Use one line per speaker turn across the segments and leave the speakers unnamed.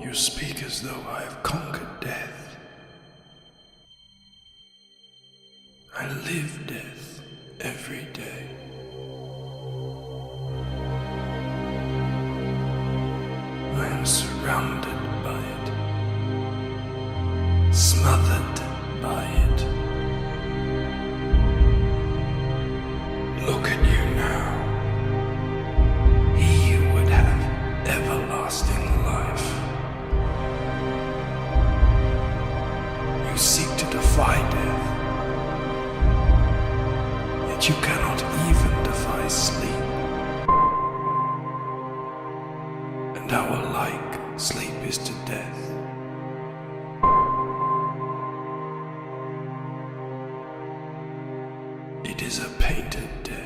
You speak as though I have conquered death. I live death every day. I am surrounded by it, smothered by it. Look at you now. He would have everlasting life. You seek to defy death, yet you cannot even defy sleep. And our like sleep is to death. It is a painted death.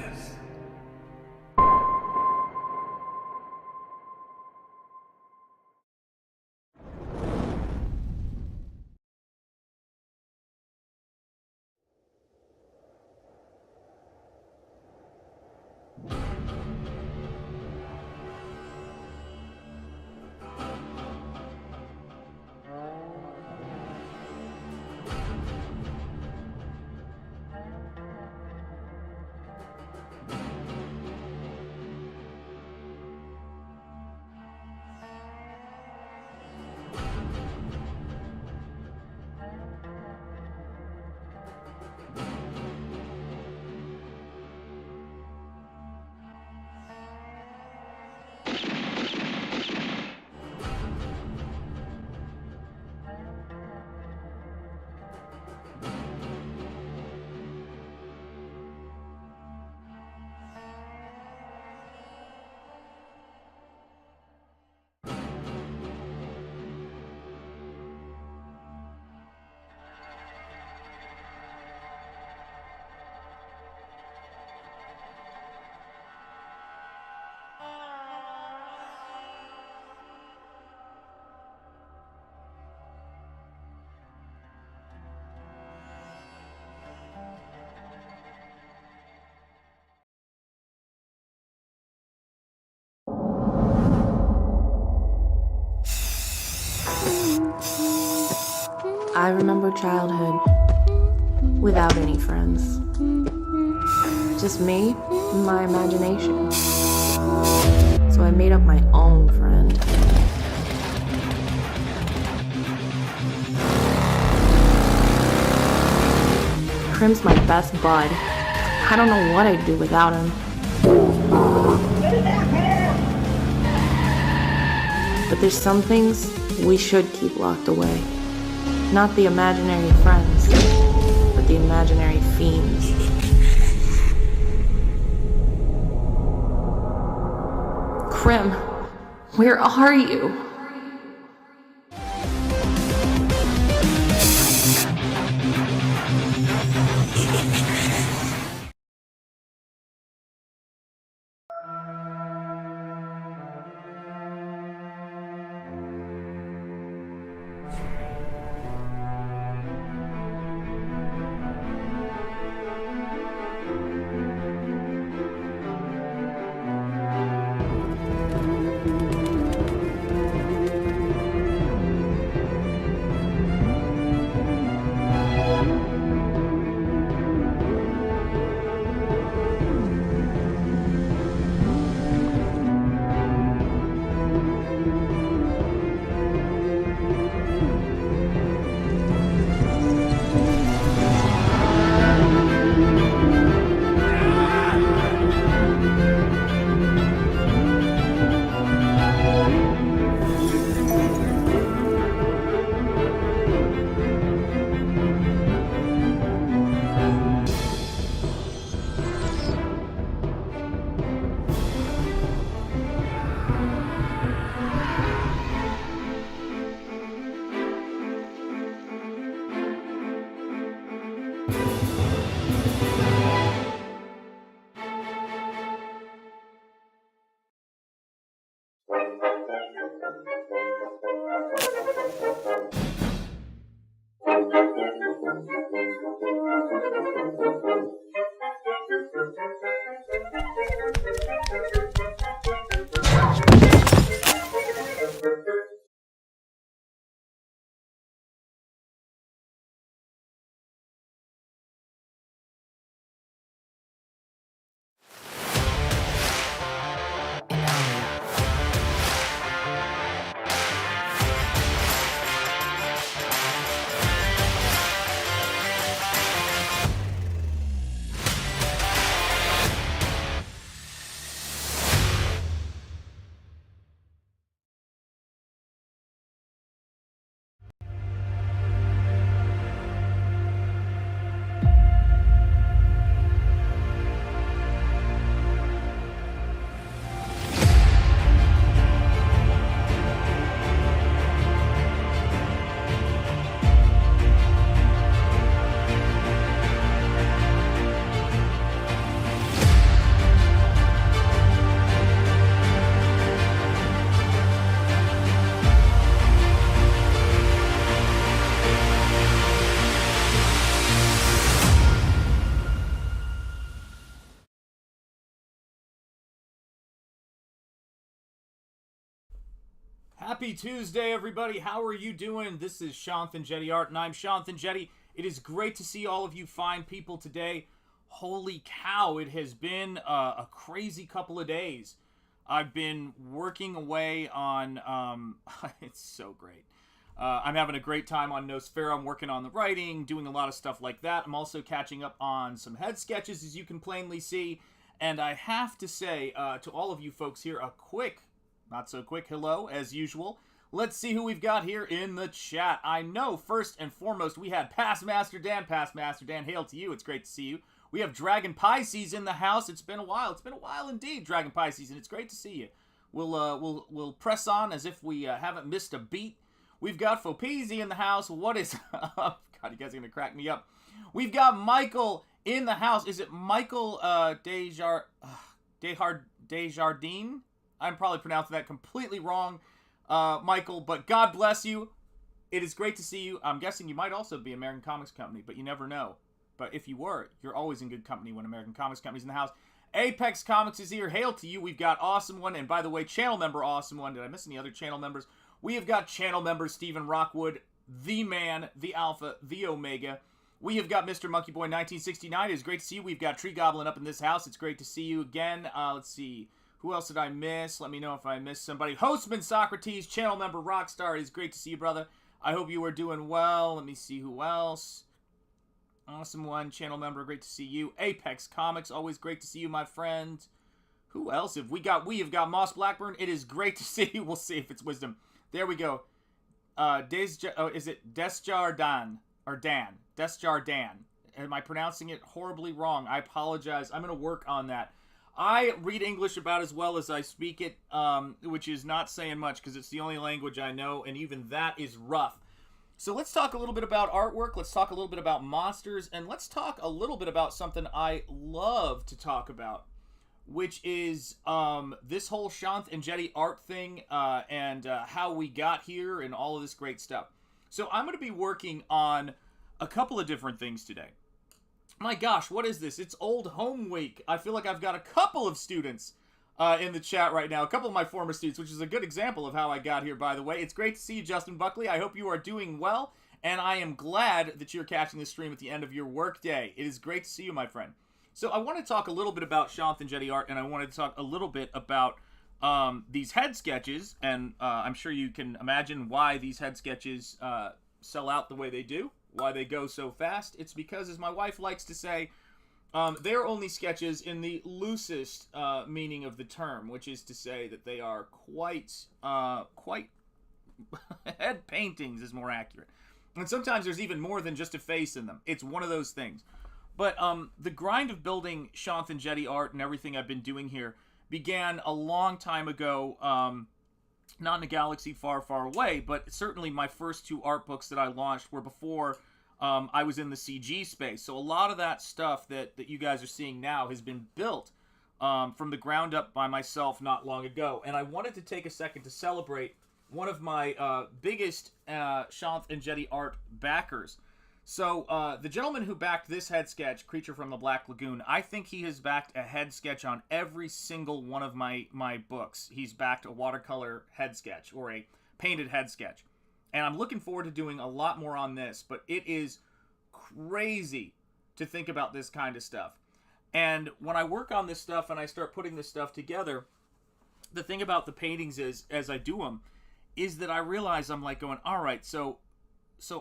I remember childhood without any friends. Just me and my imagination. So I made up my own friend. Crim's my best bud. I don't know what I'd do without him. But there's some things we should keep locked away. Not the imaginary friends, but the imaginary fiends. Crim, where are you?
Happy Tuesday, everybody. How are you doing? This is Shanth Enjeti Art, and I'm Shanth Enjeti. It is great to see all of you fine people today. Holy cow, it has been a crazy couple of days. I've been working away on, it's so great. I'm having a great time on Nosfero. I'm working on the writing, doing a lot of stuff like that. I'm also catching up on some head sketches, as you can plainly see. And I have to say to all of you folks here, a quick, not so quick hello, as usual. Let's see who we've got here in the chat. I know, first and foremost, we had Past Master Dan. Past Master Dan, hail to you. It's great to see you. We have Dragon Pisces in the house. It's been a while. It's been a while indeed, Dragon Pisces, and it's great to see you. We'll press on as if we haven't missed a beat. We've got Fopeasy in the house. What is up? God, you guys are going to crack me up. We've got Michael in the house. Is it Michael Desjardins? I'm probably pronouncing that completely wrong, Michael, but God bless you. It is great to see you. I'm guessing you might also be American Comics Company, but you never know. But if you were, you're always in good company when American Comics Company's in the house. Apex Comics is here. Hail to you. We've got Awesome One, and by the way, channel member Awesome One. Did I miss any other channel members? We have got channel member Stephen Rockwood, the man, the alpha, the omega. We have got Mr. Monkey Boy 1969. It is great to see you. We've got Tree Goblin up in this house. It's great to see you again. Let's see. Who else did I miss? Let me know if I missed somebody. Hostman Socrates, channel member Rockstar. It is great to see you, brother. I hope you are doing well. Let me see who else. Awesome One, channel member. Great to see you. Apex Comics. Always great to see you, my friend. Who else have we got? We have got Moss Blackburn. It is great to see you. We'll see if it's wisdom. There we go. Is it Desjardins or Dan? Desjardins. Am I pronouncing it horribly wrong? I apologize. I'm going to work on that. I read English about as well as I speak it, which is not saying much because it's the only language I know, and even that is rough. So let's talk a little bit about artwork. Let's talk a little bit about monsters, and let's talk a little bit about something I love to talk about, which is this whole Shanth Enjeti art thing and how we got here and all of this great stuff. So I'm going to be working on a couple of different things today. My gosh, what is this? It's Old Home Week. I feel like I've got a couple of students in the chat right now. A couple of my former students, which is a good example of how I got here, by the way. It's great to see you, Justin Buckley. I hope you are doing well, and I am glad that you're catching this stream at the end of your workday. It is great to see you, my friend. So I want to talk a little bit about Shanth Enjeti art, and I wanted to talk a little bit about these head sketches, and I'm sure you can imagine why these head sketches sell out the way they do, why they go so fast. It's because, as my wife likes to say, they're only sketches in the loosest meaning of the term, which is to say that they are quite head paintings is more accurate. And sometimes there's even more than just a face in them. It's one of those things. But the grind of building Shanth Enjeti art and everything I've been doing here began a long time ago, not in a galaxy far, far away, but certainly my first two art books that I launched were before I was in the CG space. So a lot of that stuff that you guys are seeing now has been built from the ground up by myself not long ago. And I wanted to take a second to celebrate one of my biggest Shanth Enjeti art backers. So, the gentleman who backed this head sketch, Creature from the Black Lagoon, I think he has backed a head sketch on every single one of my books. He's backed a watercolor head sketch, or a painted head sketch. And I'm looking forward to doing a lot more on this, but it is crazy to think about this kind of stuff. And when I work on this stuff and I start putting this stuff together, the thing about the paintings is, as I do them, is that I realize I'm like going, all right, so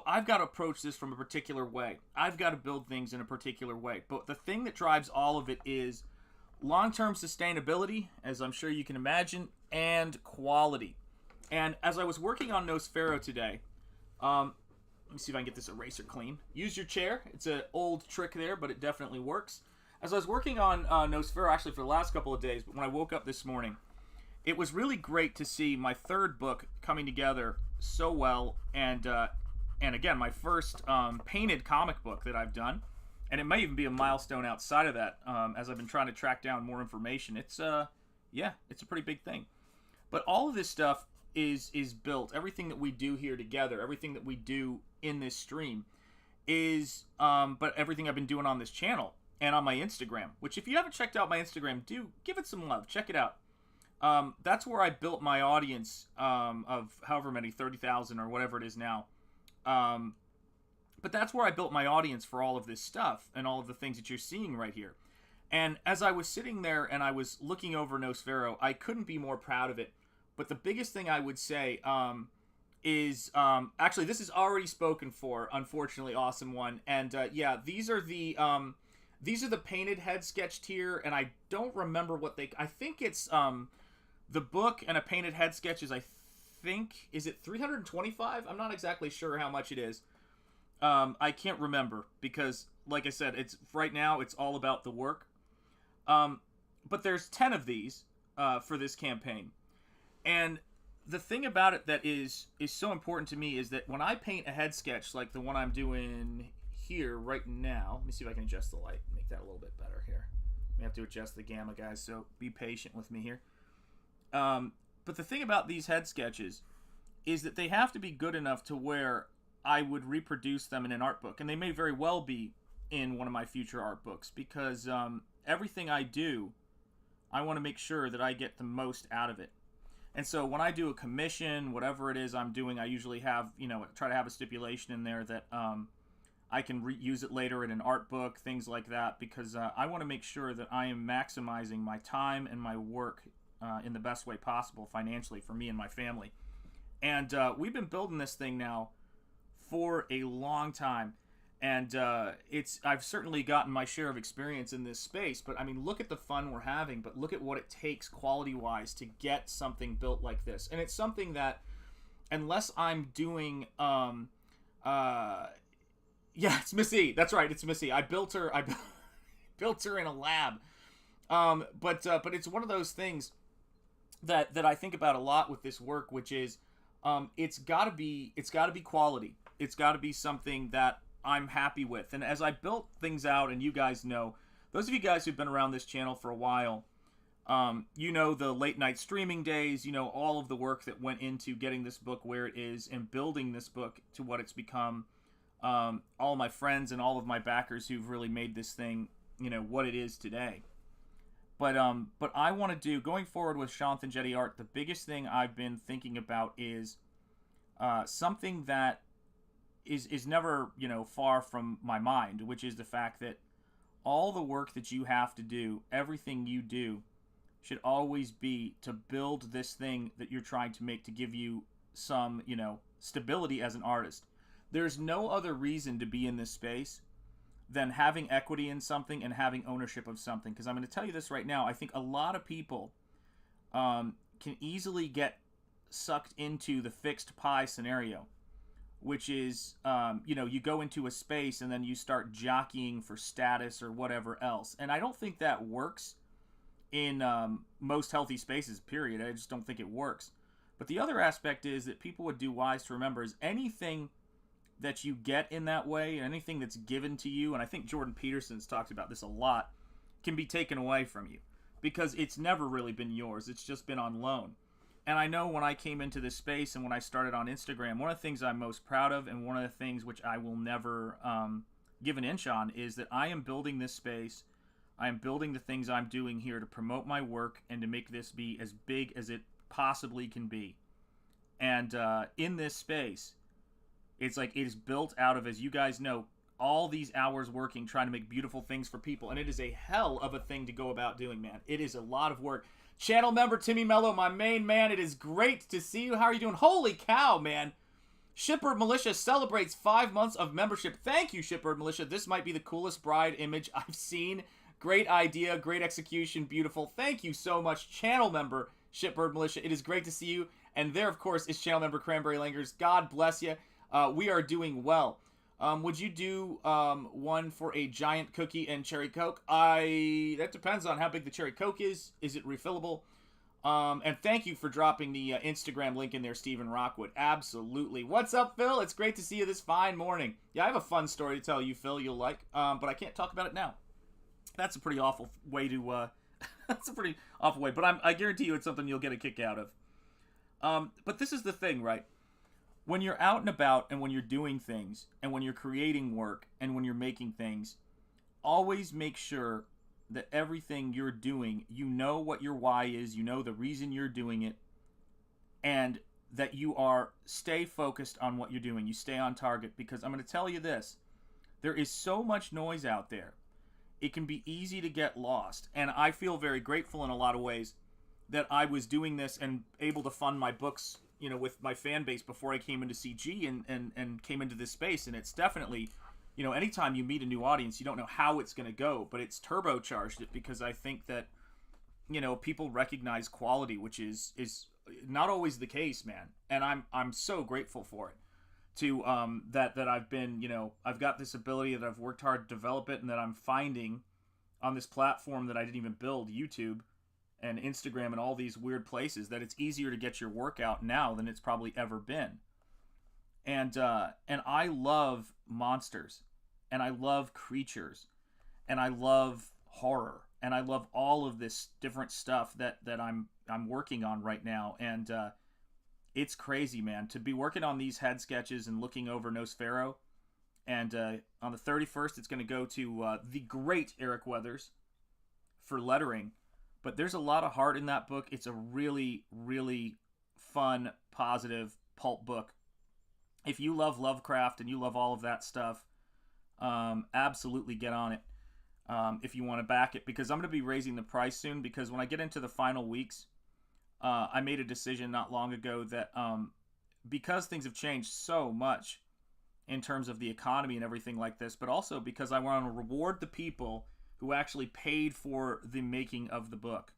I've got to approach this from a particular way. I've got to build things in a particular way. But the thing that drives all of it is long-term sustainability, as I'm sure you can imagine, and quality. And as I was working on Nosfero today, let me see if I can get this eraser clean. Use your chair. It's an old trick there, but it definitely works. As I was working on Nosfero, actually for the last couple of days, but when I woke up this morning, it was really great to see my third book coming together so well, and again, my first painted comic book that I've done, and it may even be a milestone outside of that, as I've been trying to track down more information. It's it's a pretty big thing. But all of this stuff is built. Everything that we do here together, everything that we do in this stream is, but everything I've been doing on this channel and on my Instagram, which if you haven't checked out my Instagram, do give it some love. Check it out. that's where I built my audience of however many, 30,000 or whatever it is now. But that's where I built my audience for all of this stuff and all of the things that you're seeing right here. And as I was sitting there and I was looking over Nosfero, I couldn't be more proud of it. But the biggest thing I would say is actually, this is already spoken for, unfortunately. Awesome one. And yeah, these are the painted head sketched here, and I don't remember what I think it's the book and a painted head sketch is, I think, is it 325? I'm not exactly sure how much it is. I can't remember because, like I said, it's right now it's all about the work. But there's 10 of these for this campaign. And the thing about it that is so important to me is that when I paint a head sketch like the one I'm doing here right now, let me see if I can adjust the light, make that a little bit better here. We have to adjust the gamma, guys, so be patient with me here. But the thing about these head sketches is that they have to be good enough to where I would reproduce them in an art book, and they may very well be in one of my future art books, because everything I do, I want to make sure that I get the most out of it. And so when I do a commission, whatever it is I'm doing, I usually have, try to have a stipulation in there that I can use it later in an art book, things like that, because I want to make sure that I am maximizing my time and my work in the best way possible financially for me and my family. And we've been building this thing now for a long time. And I've certainly gotten my share of experience in this space, but I mean, look at the fun we're having, but look at what it takes quality-wise to get something built like this. And it's something that, unless I'm doing, yeah, it's Missy. That's right, it's Missy. I built her in a lab. But it's one of those things that I think about a lot with this work, which is, it's gotta be quality. It's gotta be something that I'm happy with. And as I built things out, and you guys know, those of you guys who've been around this channel for a while, the late night streaming days, all of the work that went into getting this book where it is and building this book to what it's become. All my friends and all of my backers who've really made this thing, what it is today. But I want to do, going forward with Shanth Enjeti art, the biggest thing I've been thinking about is something that is never, far from my mind, which is the fact that all the work that you have to do, everything you do, should always be to build this thing that you're trying to make to give you some, stability as an artist. There's no other reason to be in this space than having equity in something and having ownership of something. Because I'm going to tell you this right now, I think a lot of people can easily get sucked into the fixed pie scenario, which is, you go into a space and then you start jockeying for status or whatever else. And I don't think that works in most healthy spaces, period. I just don't think it works. But the other aspect is that people would do wise to remember is anything that you get in that way, anything that's given to you, and I think Jordan Peterson's talked about this a lot, can be taken away from you. Because it's never really been yours. It's just been on loan. And I know when I came into this space and when I started on Instagram, one of the things I'm most proud of, and one of the things which I will never give an inch on, is that I am building this space. I am building the things I'm doing here to promote my work and to make this be as big as it possibly can be. And in this space, it's like it is built out of, as you guys know, all these hours working, trying to make beautiful things for people. And it is a hell of a thing to go about doing, man. It is a lot of work. Channel member Timmy Mello, my main man, it is great to see you. How are you doing? Holy cow, man. Shipbird Militia celebrates 5 months of membership. Thank you, Shipbird Militia. This might be the coolest bride image I've seen. Great idea, great execution, beautiful. Thank you so much, channel member Shipbird Militia. It is great to see you. And there, of course, is channel member Cranberry Langers. God bless you. We are doing well. Would you do one for a giant cookie and cherry coke? That depends on how big the cherry coke is. Is it refillable? And thank you for dropping the Instagram link in there, Stephen Rockwood. Absolutely. What's up, Phil? It's great to see you this fine morning. Yeah, I have a fun story to tell you, Phil, you'll like. But I can't talk about it now. That's a pretty awful way to... that's a pretty awful way. But I guarantee you it's something you'll get a kick out of. But this is the thing, right? When you're out and about and when you're doing things and when you're creating work and when you're making things, always make sure that everything you're doing, you know what your why is, you know the reason you're doing it, and that you stay focused on what you're doing. You stay on target, because I'm going to tell you this. There is so much noise out there. It can be easy to get lost. And I feel very grateful in a lot of ways that I was doing this and able to fund my books, you know, with my fan base before I came into CG and came into this space. And it's definitely, you know, anytime you meet a new audience, you don't know how it's going to go, but it's turbocharged it, because I think that, you know, people recognize quality, which is not always the case, man. And I'm so grateful for it. To that I've been, you know, I've got this ability that I've worked hard to develop it, and that I'm finding on this platform that I didn't even build, YouTube and Instagram and all these weird places, that it's easier to get your work out now than it's probably ever been. And I love monsters, and I love creatures, and I love horror, and I love all of this different stuff that I'm working on right now. And it's crazy, man, to be working on these head sketches and looking over Nosfero. And on the 31st, it's going to go to the great Eric Weathers for lettering. But there's a lot of heart in that book. It's a really, really fun, positive pulp book. If you love Lovecraft and you love all of that stuff, absolutely get on it if you want to back it. Because I'm going to be raising the price soon, because when I get into the final weeks, I made a decision not long ago that because things have changed so much in terms of the economy and everything like this, but also because I want to reward the people who actually paid for the making of the book.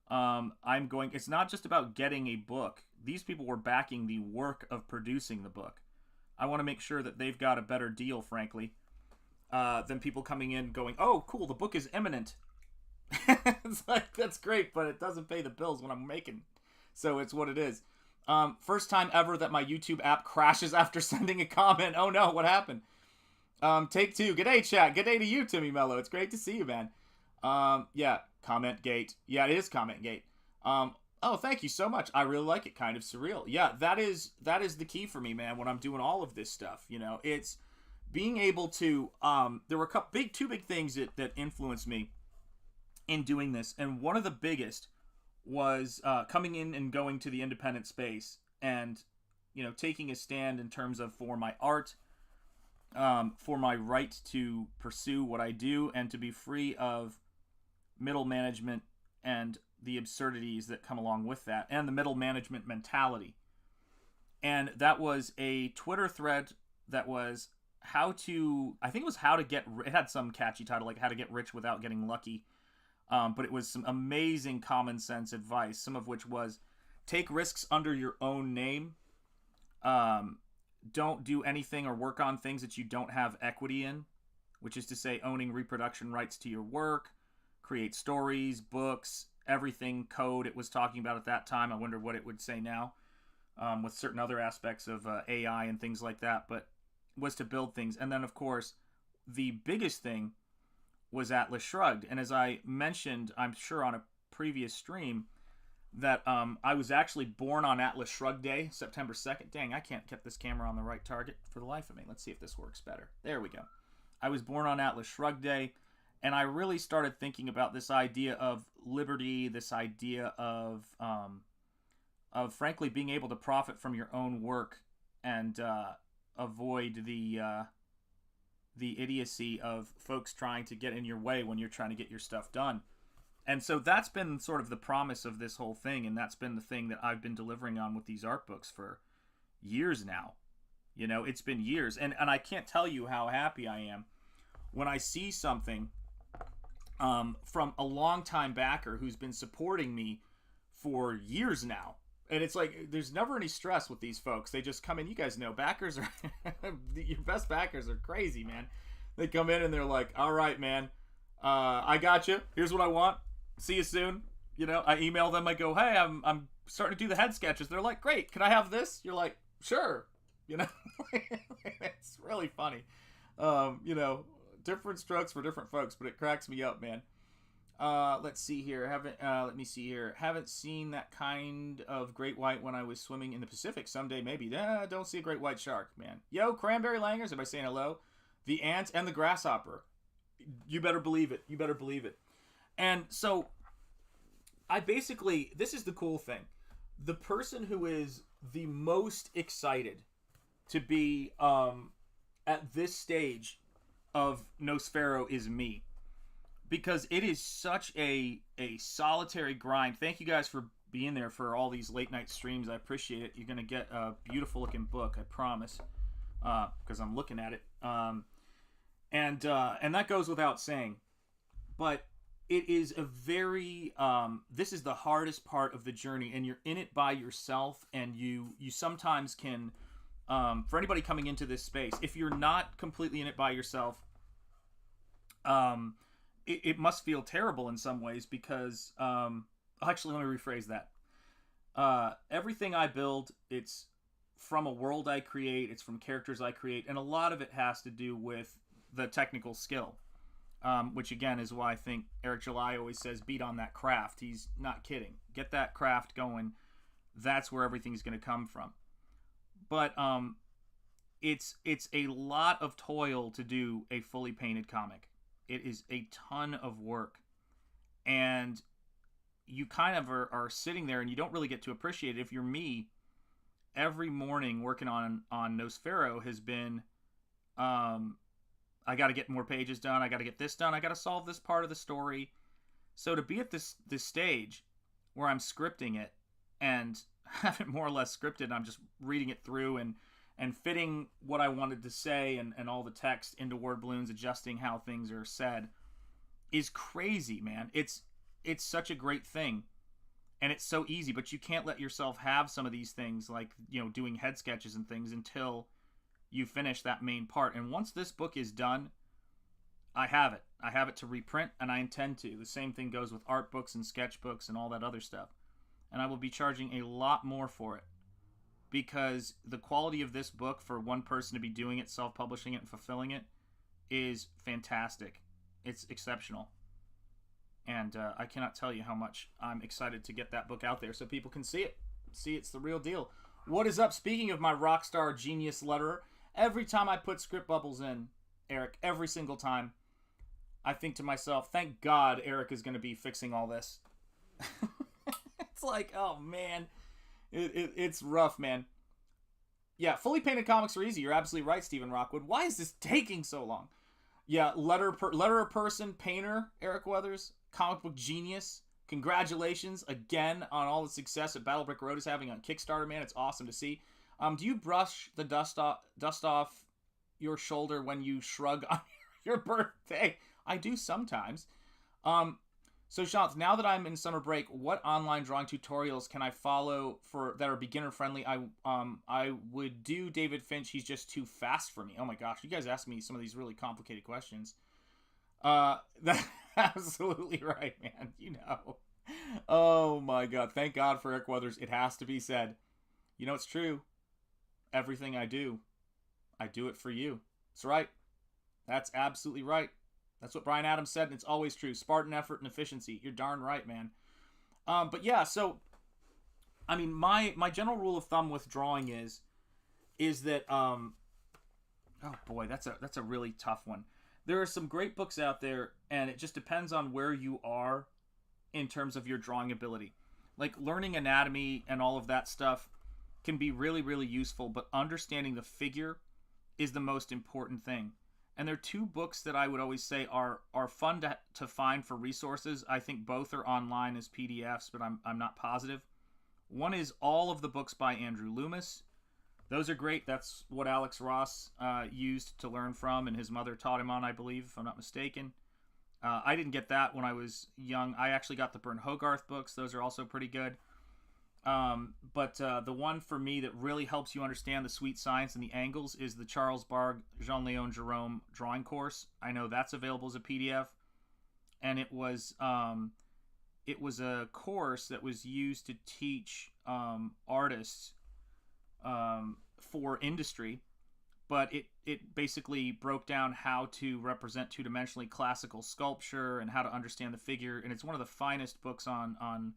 It's not just about getting a book. These people were backing the work of producing the book. I want to make sure that they've got a better deal, frankly, than people coming in going, oh, cool, the book is imminent. It's like, that's great, but it doesn't pay the bills when I'm making. So it's what it is. First time ever that my YouTube app crashes after sending a comment. Oh no, what happened? Take two. G'day, chat. G'day to you, Timmy Mello. It's great to see you, man. Yeah, comment gate. Yeah, it is comment gate. Oh, thank you so much. I really like it. Kind of surreal. Yeah, that is the key for me, man, when I'm doing all of this stuff. You know, it's being able to, there were two big things that influenced me in doing this, and one of the biggest was coming in and going to the independent space, and, you know, taking a stand in terms of for my art, for my right to pursue what I do, and to be free of middle management and the absurdities that come along with that, and the middle management mentality. And that was a Twitter thread that was it had some catchy title, like how to get rich without getting lucky. But it was some amazing common sense advice, some of which was take risks under your own name. Don't do anything or work on things that you don't have equity in, which is to say owning reproduction rights to your work, create stories, books, everything, code it was talking about at that time. I wonder what it would say now with certain other aspects of AI and things like that, but was to build things. And then, of course, the biggest thing was Atlas Shrugged. And as I mentioned, I'm sure on a previous stream, that I was actually born on Atlas Shrugged Day, September 2nd. Dang, I can't get this camera on the right target for the life of me. Let's see if this works better. There we go. I was born on Atlas Shrugged Day, and I really started thinking about this idea of liberty, this idea of frankly being able to profit from your own work and avoid the idiocy of folks trying to get in your way when you're trying to get your stuff done. And so that's been sort of the promise of this whole thing, and that's been the thing that I've been delivering on with these art books for years now. You know, it's been years. And I can't tell you how happy I am when I see something from a longtime backer who's been supporting me for years now. And it's like, there's never any stress with these folks. They just come in. You guys know, backers are, your best backers are crazy, man. They come in and they're like, all right, man, I got you. Here's what I want. See you soon. You know, I email them. I go, hey, I'm starting to do the head sketches. They're like, great. Can I have this? You're like, sure. You know, it's really funny. You know, different strokes for different folks, but it cracks me up, man. Let's see here. Let me see here. Haven't seen that kind of great white when I was swimming in the Pacific. Someday, maybe. Don't see a great white shark, man. Yo, cranberry langers. Am I saying hello? The ant and the grasshopper. You better believe it. You better believe it. And so I basically, this is the cool thing. The person who is the most excited to be at this stage of Nosfero is me. Because it is such a solitary grind. Thank you guys for being there for all these late night streams. I appreciate it. You're going to get a beautiful looking book, I promise. Because I'm looking at it. And that goes without saying. But it is a very this is the hardest part of the journey, and you're in it by yourself, and you sometimes can for anybody coming into this space, if you're not completely in it by yourself, it must feel terrible in some ways, because actually, let me rephrase that. Everything I build, it's from a world I create, it's from characters I create, and a lot of it has to do with the technical skill. Which again is why I think Eric July always says beat on that craft. He's not kidding. Get that craft going. That's where everything's going to come from. But it's a lot of toil to do a fully painted comic. It is a ton of work. And you kind of are sitting there and you don't really get to appreciate it. If you're me, every morning working on Nosfero has been I got to get more pages done. I got to get this done. I got to solve this part of the story. So to be at this stage where I'm scripting it and have it more or less scripted, and I'm just reading it through and fitting what I wanted to say and all the text into word balloons, adjusting how things are said, is crazy, man. It's such a great thing. And it's so easy, but you can't let yourself have some of these things, like, doing head sketches and things, until you finish that main part. And once this book is done, I have it. I have it to reprint, and I intend to. The same thing goes with art books and sketchbooks and all that other stuff. And I will be charging a lot more for it, because the quality of this book, for one person to be doing it, self-publishing it, and fulfilling it, is fantastic. It's exceptional. And I cannot tell you how much I'm excited to get that book out there so people can see it. See, it's the real deal. What is up? Speaking of my rockstar genius letterer, every time I put script bubbles in, Eric, every single time, I think to myself, thank God Eric is going to be fixing all this. It's like, oh man, it's rough, man. Yeah, fully painted comics are easy. You're absolutely right, Stephen Rockwood. Why is this taking so long? Yeah, letterer person, painter, Eric Weathers, comic book genius. Congratulations again on all the success that Battle Brick Road is having on Kickstarter, man. It's awesome to see. Do you brush the dust off your shoulder when you shrug on your birthday? I do sometimes. So Shanth, now that I'm in summer break, what online drawing tutorials can I follow that are beginner friendly? I would do David Finch. He's just too fast for me. Oh my gosh, you guys ask me some of these really complicated questions. That's absolutely right, man. Oh my God. Thank God for Eric Weathers. It has to be said. It's true. Everything I do it for you. That's right. That's absolutely right. That's what Bryan Adams said, and it's always true. Spartan effort and efficiency. You're darn right, man. But yeah, so I mean, my general rule of thumb with drawing is that oh boy, that's a really tough one. There are some great books out there, and it just depends on where you are in terms of your drawing ability. Like, learning anatomy and all of that stuff can be really, really useful, but understanding the figure is the most important thing. And there are two books that I would always say are fun to find for resources. I think both are online as PDFs, but I'm not positive. One is all of the books by Andrew Loomis. Those are great. That's what Alex Ross used to learn from, and his mother taught him on, I believe, if I'm not mistaken. I didn't get that when I was young. I actually got the Bern Hogarth books. Those are also pretty good. But the one for me that really helps you understand the sweet science and the angles is the Charles Bargue Jean-Léon Jerome drawing course. I know that's available as a PDF, and it was a course that was used to teach artists for industry, but it basically broke down how to represent two-dimensionally classical sculpture and how to understand the figure, and it's one of the finest books on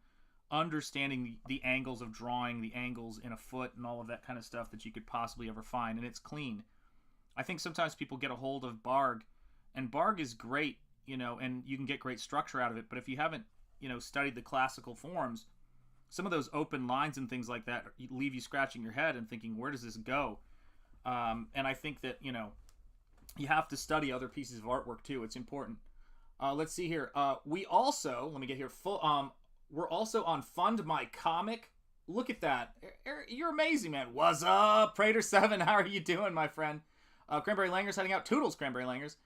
understanding the angles of drawing, the angles in a foot, and all of that kind of stuff that you could possibly ever find, and it's clean. I think sometimes people get a hold of Bargue, and Bargue is great, you know, and you can get great structure out of it. But if you haven't, you know, studied the classical forms, some of those open lines and things like that leave you scratching your head and thinking, where does this go? And I think that, you know, you have to study other pieces of artwork too. It's important. Let's see here. We also, let me get here. We're also on Fund My Comic. Look at that. You're amazing, man. What's up, Prater7? How are you doing, my friend? Cranberry Langers heading out. Toodles, Cranberry Langers.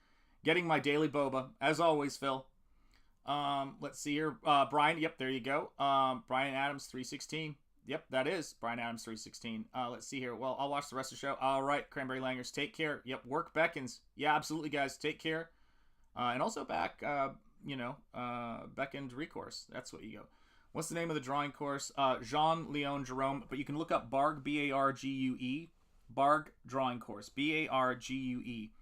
Getting my daily boba. As always, Phil. Let's see here. Brian, yep, there you go. Brian Adams 316. Yep, that is Brian Adams 316. Let's see here. Well, I'll watch the rest of the show. All right, Cranberry Langers, take care. Yep, work beckons. Yeah, absolutely, guys. Take care. And also back, Beckoned Recourse. That's what you go. What's the name of the drawing course? Jean-Leon Jerome, but you can look up BARGUE, B-A-R-G-U-E. BARGUE Drawing Course, B-A-R-G-U-E.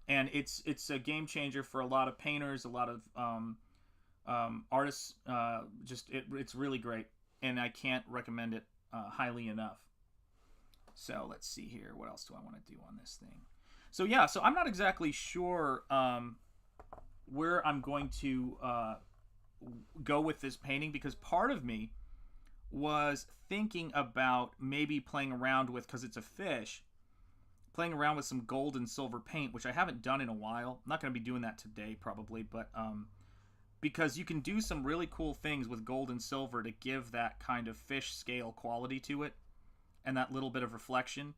And it's a game changer for a lot of painters, a lot of artists. It's really great, and I can't recommend it highly enough. So let's see here. What else do I want to do on this thing? So yeah, so I'm not exactly sure where I'm going to go with this painting, because part of me was thinking about maybe playing around with, because it's a fish, playing around with some gold and silver paint, which I haven't done in a while. I'm not going to be doing that today probably, but because you can do some really cool things with gold and silver to give that kind of fish scale quality to it and that little bit of reflection.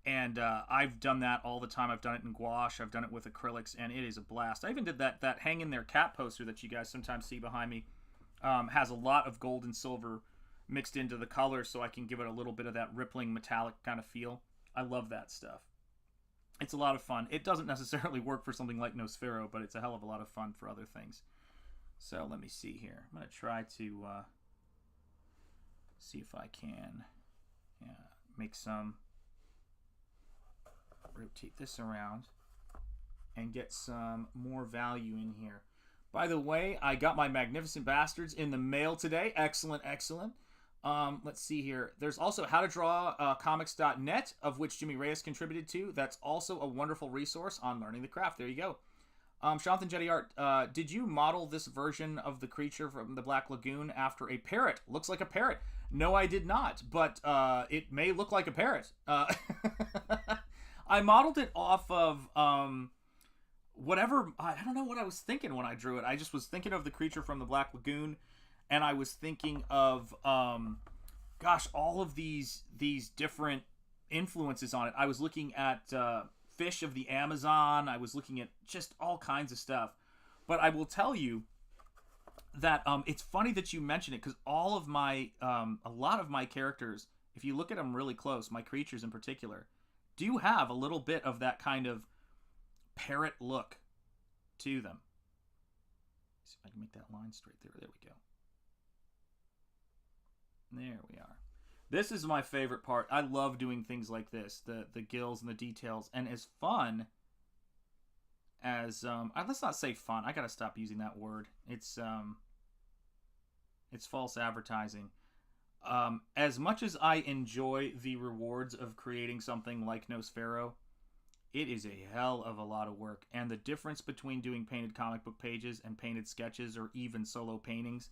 And I've done that all the time. I've done it in gouache. I've done it with acrylics, and it is a blast. I even did that hang in there cat poster that you guys sometimes see behind me. Has a lot of gold and silver mixed into the color, so I can give it a little bit of that rippling metallic kind of feel. I love that stuff. It's a lot of fun. It doesn't necessarily work for something like Nosfero, but it's a hell of a lot of fun for other things. So let me see here. I'm going to try to see if I can make some... rotate this around and get some more value in here. By the way, I got my Magnificent Bastards in the mail today. Excellent, excellent. Let's see here. There's also How to Draw Comics.net, of which Jimmy Reyes contributed to. That's also a wonderful resource on learning the craft. There you go. Shanth Enjeti Art, did you model this version of the creature from the Black Lagoon after a parrot? Looks like a parrot. No, I did not, but it may look like a parrot. I modeled it off of whatever, I don't know what I was thinking when I drew it. I just was thinking of the creature from the Black Lagoon, and I was thinking of, all of these different influences on it. I was looking at fish of the Amazon. I was looking at just all kinds of stuff. But I will tell you that it's funny that you mention it, because all of my, a lot of my characters, if you look at them really close, my creatures in particular, do have a little bit of that kind of parrot look to them. See if I can make that line straight there. There we go. There we are. This is my favorite part. I love doing things like this, the gills and the details, and as fun as let's not say fun. I gotta stop using that word. It's false advertising. As much as I enjoy the rewards of creating something like Nosfero, it is a hell of a lot of work. And the difference between doing painted comic book pages and painted sketches or even solo paintings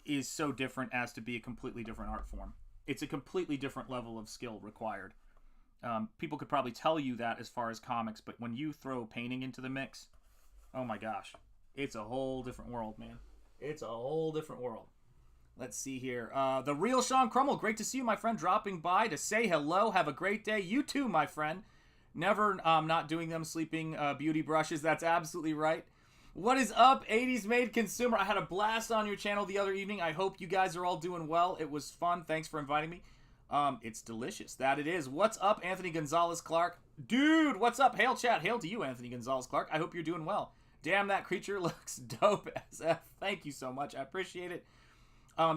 is so different as to be a completely different art form. It's a completely different level of skill required. People could probably tell you that as far as comics, but when you throw painting into the mix, oh my gosh, it's a whole different world, man. It's a whole different world. Let's see here. The real Sean Crummell. Great to see you, my friend, dropping by to say hello. Have a great day. You too, my friend. Never not doing them sleeping beauty brushes. That's absolutely right. What is up, 80s Made Consumer? I had a blast on your channel the other evening. I hope you guys are all doing well. It was fun. Thanks for inviting me. It's delicious. That it is. What's up, Anthony Gonzalez Clark? Dude, what's up? Hail, chat. Hail to you, Anthony Gonzalez Clark. I hope you're doing well. Damn, that creature looks dope as F. Thank you so much. I appreciate it.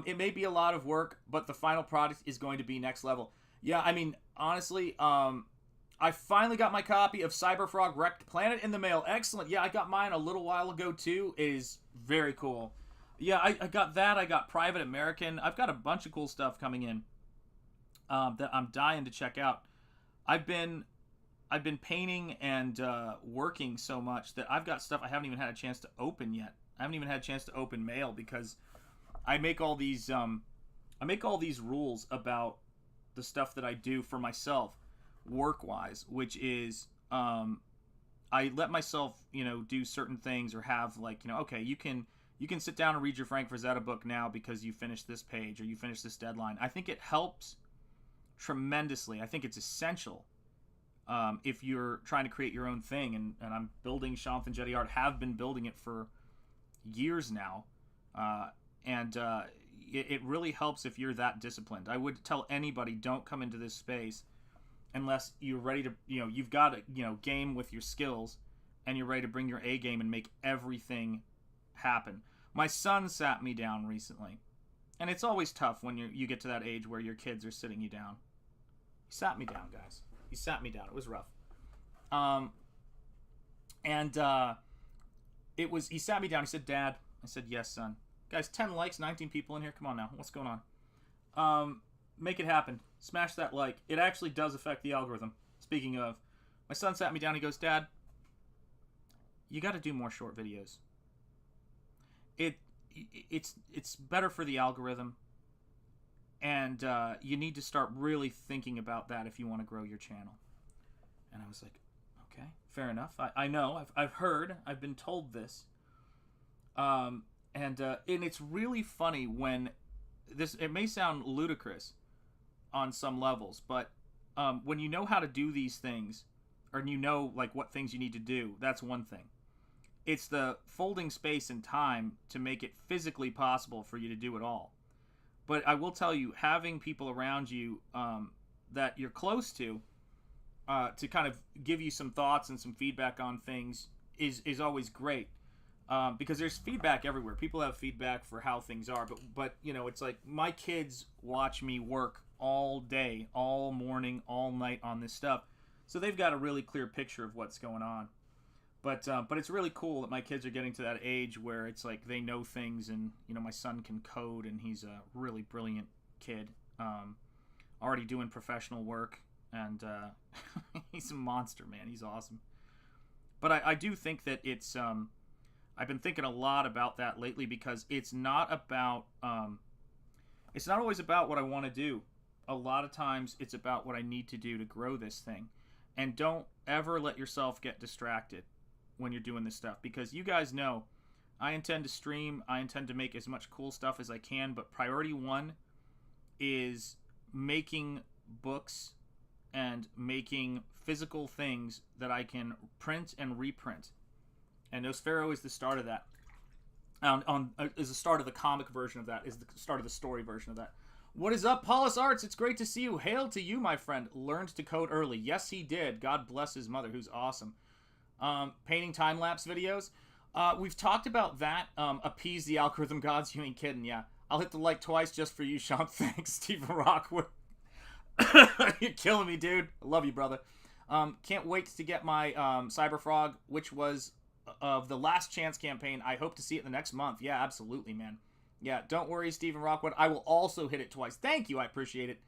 It may be a lot of work, but the final product is going to be next level. Yeah, I mean, honestly, I finally got my copy of Cyberfrog Wrecked Planet in the mail. Excellent. Yeah, I got mine a little while ago, too. It is very cool. Yeah, I got that. I got Private American. I've got a bunch of cool stuff coming in that I'm dying to check out. I've been I've been painting and working so much that I've got stuff I haven't even had a chance to open yet. I haven't even had a chance to open mail because I make all these rules about the stuff that I do for myself, work-wise, which is I let myself, do certain things or have okay, you can sit down and read your Frank Frazetta book now because you finished this page or you finished this deadline. I think it helps tremendously. I think it's essential if you're trying to create your own thing. And I'm building Shanth Enjeti art, have been building it for years now. It really helps if you're that disciplined. I would tell anybody, don't come into this space unless you're ready to, you've got to, game with your skills and you're ready to bring your A game and make everything happen. My son sat me down recently, and it's always tough when you get to that age where your kids are sitting you down. He sat me down, guys. He sat me down. It was rough. He sat me down. He said, "Dad." I said, "Yes, son." Guys, 10 likes, 19 people in here. Come on now. What's going on? Make it happen. Smash that like. It actually does affect the algorithm. Speaking of, my son sat me down. He goes, "Dad, you got to do more short videos. It's better for the algorithm, and you need to start really thinking about that if you want to grow your channel." And I was like, okay, fair enough. I know. I've heard. I've been told this. And it's really funny when it may sound ludicrous on some levels, but when you know how to do these things, or you know what things you need to do, that's one thing. It's the folding space and time to make it physically possible for you to do it all. But I will tell you, having people around you that you're close to kind of give you some thoughts and some feedback on things is always great. Because there's feedback everywhere. People have feedback for how things are, but it's like my kids watch me work all day, all morning, all night on this stuff, so they've got a really clear picture of what's going on. But it's really cool that my kids are getting to that age where it's like they know things, and my son can code, and he's a really brilliant kid, already doing professional work, and he's a monster, man. He's awesome. But I do think that it's I've been thinking a lot about that lately, because it's not always about what I want to do. A lot of times it's about what I need to do to grow this thing. And don't ever let yourself get distracted when you're doing this stuff, because you guys know I intend to stream, I intend to make as much cool stuff as I can, but priority one is making books and making physical things that I can print and reprint. And Nosfero is the start of that. Is the start of the comic version of that. Is the start of the story version of that. What is up, Paulus Arts? It's great to see you. Hail to you, my friend. Learned to code early. Yes, he did. God bless his mother, who's awesome. Painting time-lapse videos. We've talked about that. Appease the algorithm gods. You ain't kidding, yeah. I'll hit the like twice just for you, Sean. Thanks, Stephen Rockwood. You're killing me, dude. I love you, brother. Can't wait to get my Cyberfrog, which was of the Last Chance campaign. I hope to see it in the next month. Yeah, absolutely, man. Yeah, don't worry, Stephen Rockwood. I will also hit it twice. Thank you. I appreciate it.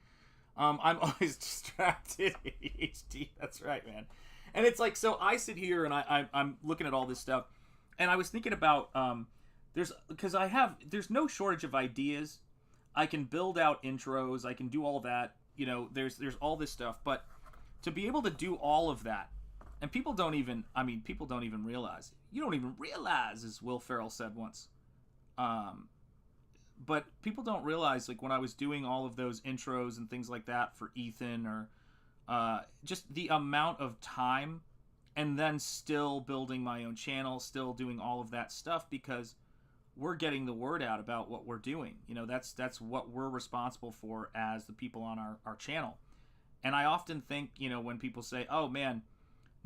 I'm always distracted. HD. That's right, man. And it's like, so I sit here and I'm looking at all this stuff, and I was thinking about there's no shortage of ideas. I can build out intros. I can do all that. There's all this stuff, but to be able to do all of that, and people don't even realize. You don't even realize, as Will Ferrell said once. But people don't realize, when I was doing all of those intros and things like that for Ethan, or just the amount of time, and then still building my own channel, still doing all of that stuff, because we're getting the word out about what we're doing. That's what we're responsible for as the people on our channel. And I often think, when people say, "Oh man,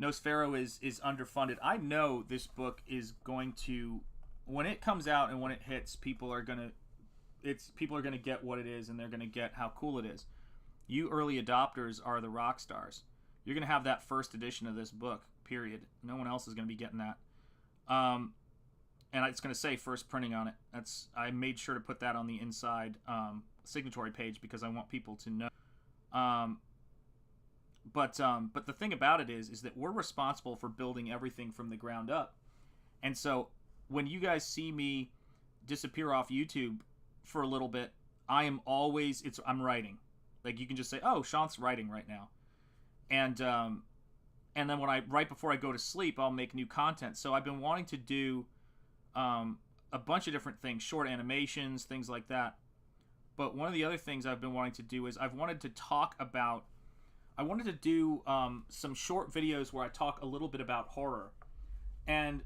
Nosfero is underfunded," I know this book is going to, when it comes out and when it hits, people are gonna get what it is, and they're gonna get how cool it is. You early adopters are the rock stars. You're gonna have that first edition of this book, period. No one else is gonna be getting that. And it's gonna say first printing on it. I made sure to put that on the inside signatory page, because I want people to know. But the thing about it is that we're responsible for building everything from the ground up. And so when you guys see me disappear off YouTube for a little bit, I'm writing. Like, you can just say, oh, Shanth's writing right now. And then right before I go to sleep, I'll make new content. So I've been wanting to do a bunch of different things, short animations, things like that. But one of the other things I've been wanting to do is I wanted to do some short videos where I talk a little bit about horror, and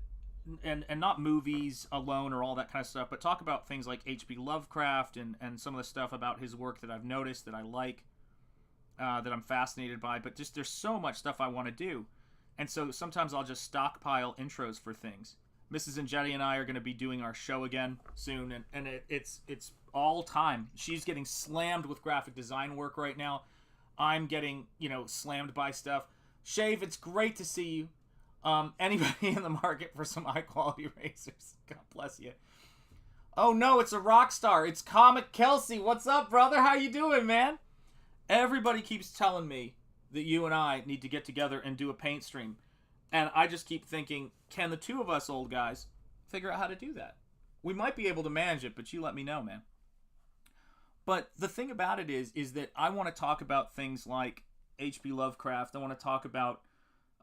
not movies alone or all that kind of stuff, but talk about things like H.P. Lovecraft and some of the stuff about his work that I've noticed that I like, that I'm fascinated by. But just there's so much stuff I want to do, and so sometimes I'll just stockpile intros for things. Mrs. Enjeti and I are going to be doing our show again soon, and it's all time. She's getting slammed with graphic design work right now. I'm getting, slammed by stuff. Shave, it's great to see you. Anybody in the market for some high-quality razors? God bless you. Oh, no, it's a rock star. It's Comic Kelsey. What's up, brother? How you doing, man? Everybody keeps telling me that you and I need to get together and do a paint stream. And I just keep thinking, can the two of us old guys figure out how to do that? We might be able to manage it, but you let me know, man. But the thing about it is that I want to talk about things like H.P. Lovecraft. I want to talk about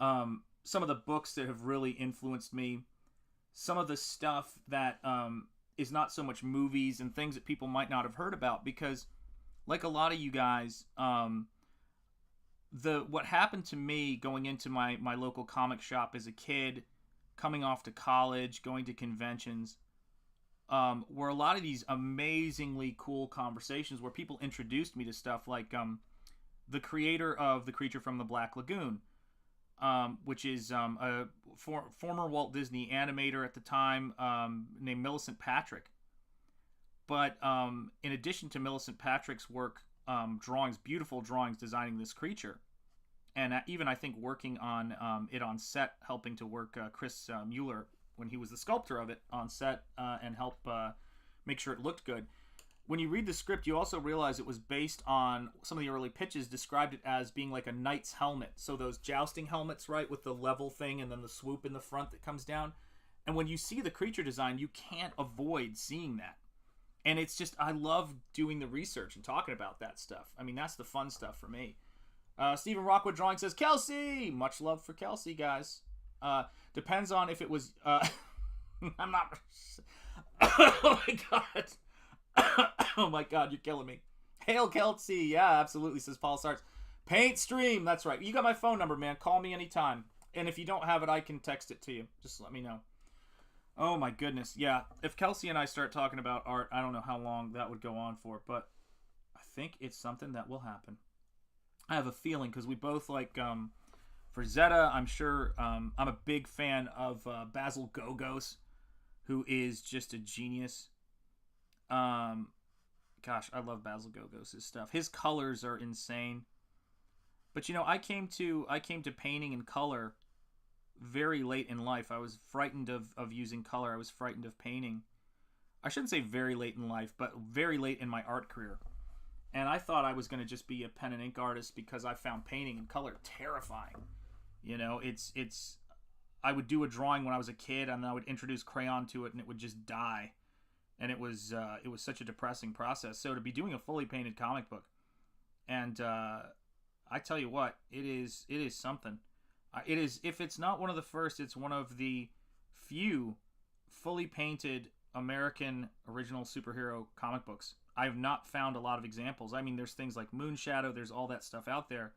some of the books that have really influenced me. Some of the stuff that is not so much movies and things that people might not have heard about. Because, like a lot of you guys, what happened to me going into my local comic shop as a kid, coming off to college, going to conventions, were a lot of these amazingly cool conversations where people introduced me to stuff like the creator of The Creature from the Black Lagoon, which is a former Walt Disney animator at the time, named Millicent Patrick. But in addition to Millicent Patrick's work, beautiful drawings designing this creature, and even I think working on it on set, helping to work Chris Mueller when he was the sculptor of it on set, and help make sure it looked good. When you read the script, you also realize it was based on some of the early pitches described it as being like a knight's helmet. So those jousting helmets, right, with the level thing and then the swoop in the front that comes down. And when you see the creature design, you can't avoid seeing that. And it's just, I love doing the research and talking about that stuff. I mean, that's the fun stuff for me. Stephen Rockwood Drawing says, Kelsey! Much love for Kelsey, guys. Depends on if it was... I'm not... Oh, my God. Oh, my God, you're killing me. Hail, Kelsey. Yeah, absolutely, says Paul Sarts. Paint stream. That's right. You got my phone number, man. Call me anytime. And if you don't have it, I can text it to you. Just let me know. Oh, my goodness. Yeah, if Kelsey and I start talking about art, I don't know how long that would go on for, but I think it's something that will happen. I have a feeling, because we both like, for Zeta, I'm sure, I'm a big fan of Basil Gogos, who is just a genius. Gosh, I love Basil Gogos' stuff. His colors are insane. But, I came to painting in color very late in life. I was frightened of using color. I was frightened of painting. I shouldn't say very late in life, but very late in my art career. And I thought I was going to just be a pen and ink artist because I found painting in color terrifying. I would do a drawing when I was a kid, and then I would introduce crayon to it, and it would just die. And it was such a depressing process. So to be doing a fully painted comic book, and I tell you what, it is something. It is, if it's not one of the first, it's one of the few fully painted American original superhero comic books. I have not found a lot of examples. I mean, there's things like Moonshadow, there's all that stuff out there,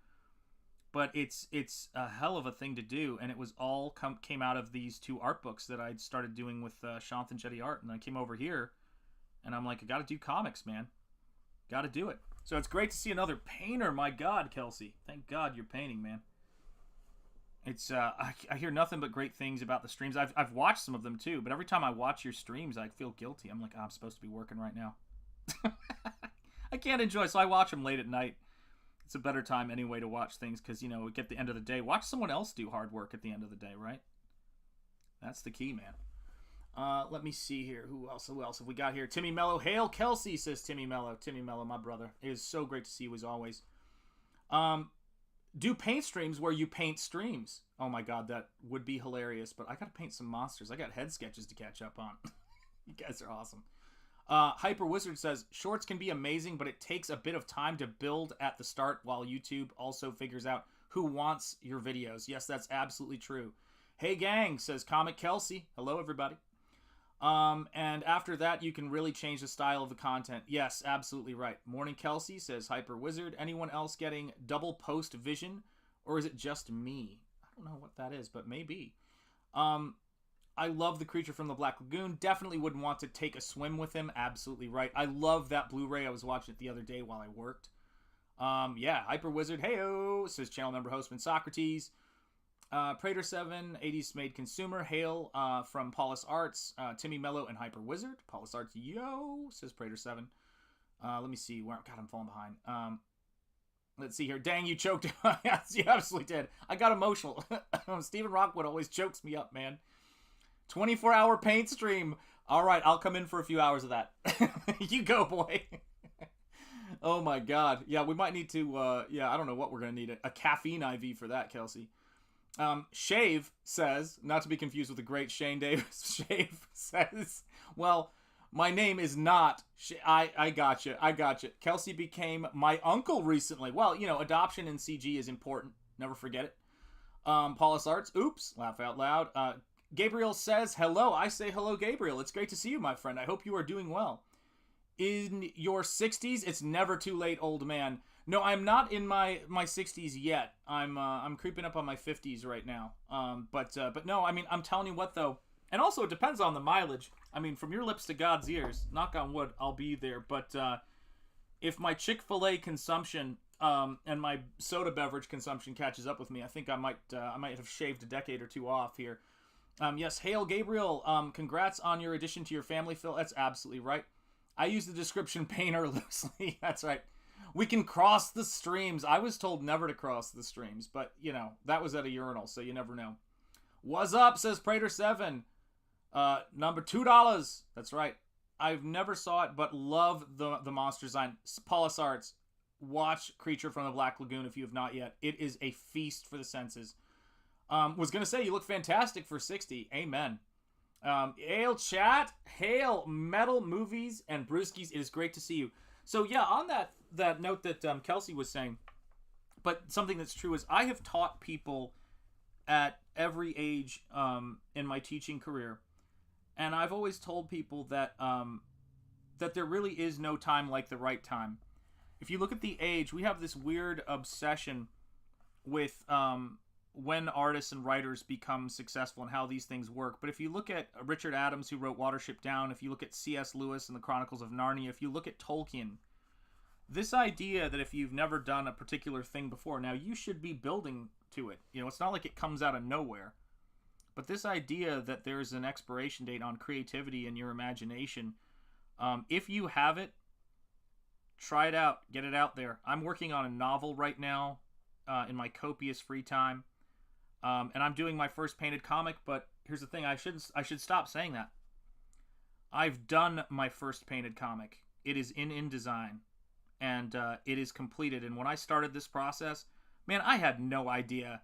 but it's a hell of a thing to do, and it was all came out of these two art books that I'd started doing with Shanth Enjeti Art, and I came over here, and I'm like, I got to do comics, man. Got to do it. So it's great to see another painter. My God, Kelsey, thank God you're painting, man. It's I hear nothing but great things about the streams. I've watched some of them too, but every time I watch your streams, I feel guilty. I'm like, I'm supposed to be working right now. I can't enjoy, so I watch them late at night. It's a better time anyway to watch things because, we get the end of the day. Watch someone else do hard work at the end of the day, right? That's the key, man. Let me see here. Who else have we got here? Timmy Mello. Hail Kelsey, says Timmy Mello. Timmy Mello, my brother. It is so great to see you as always. Do paint streams where you paint streams. Oh my god, that would be hilarious. But I gotta paint some monsters. I got head sketches to catch up on. You guys are awesome. Hyper Wizard says, shorts can be amazing, but it takes a bit of time to build at the start while YouTube also figures out who wants your videos. Yes, that's absolutely true. Hey gang, says Comic Kelsey. Hello, everybody. And after that, you can really change the style of the content. Yes, absolutely right. Morning Kelsey, says Hyper Wizard. Anyone else getting double post vision? Or is it just me? I don't know what that is, but maybe. I love the Creature from the Black Lagoon. Definitely wouldn't want to take a swim with him. Absolutely right. I love that Blu-ray. I was watching it the other day while I worked. Yeah, Hyper Wizard. Heyo, says channel member Hostman Socrates. Prater7, 80s Made Consumer. Hail from Paulus Arts. Timmy Mello and Hyper Wizard. Paulus Arts, yo, says Prater7. Let me see. God, I'm falling behind. Let's see here. Dang, you choked. Yes, you absolutely did. I got emotional. Stephen Rockwood always chokes me up, man. 24-hour paint stream. All right, I'll come in for a few hours of that. You go, boy. Oh, my God. Yeah, we might need to, yeah, I don't know what we're going to need. A caffeine IV for that, Kelsey. Shave says, not to be confused with the great Shane Davis, Shave says, well, my name is not, I gotcha. Kelsey became my uncle recently. Well, you know, adoption in CG is important. Never forget it. Paulus Arts, oops, laugh out loud. Gabriel says, hello. I say hello, Gabriel. It's great to see you, my friend. I hope you are doing well. In your 60s, it's never too late, old man. No, I'm not in my 60s yet. I'm creeping up on my 50s right now. But no, I mean, I'm telling you what, though. And also, it depends on the mileage. I mean, from your lips to God's ears, knock on wood, I'll be there. But if my Chick-fil-A consumption and my soda beverage consumption catches up with me, I think I might have shaved a decade or two off here. Yes, hail Gabriel. Congrats on your addition to your family, Phil. That's absolutely right. I use the description painter loosely. That's right. We can cross the streams. I was told never to cross the streams, but, you know, that was at a urinal, so you never know. What's up, says Prater7. Number $2. That's right. I've never saw it, but love the monster design. Paulus Arts, watch Creature from the Black Lagoon if you have not yet. It is a feast for the senses. Was going to say, you look fantastic for 60. Amen. Hail chat. Hail metal movies and brewskis. It is great to see you. So yeah, on that note that Kelsey was saying, but something that's true is I have taught people at every age in my teaching career. And I've always told people that that there really is no time like the right time. If you look at the age, we have this weird obsession with when artists and writers become successful and how these things work. But if you look at Richard Adams, who wrote Watership Down, if you look at C.S. Lewis and the Chronicles of Narnia, if you look at Tolkien, this idea that if you've never done a particular thing before, now you should be building to it. You know, it's not like it comes out of nowhere. But this idea that there's an expiration date on creativity and your imagination, if you have it, try it out. Get it out there. I'm working on a novel right now in my copious free time. And I'm doing my first painted comic, but here's the thing, I should stop saying that. I've done my first painted comic. It is in InDesign, and it is completed. And when I started this process, man, I had no idea,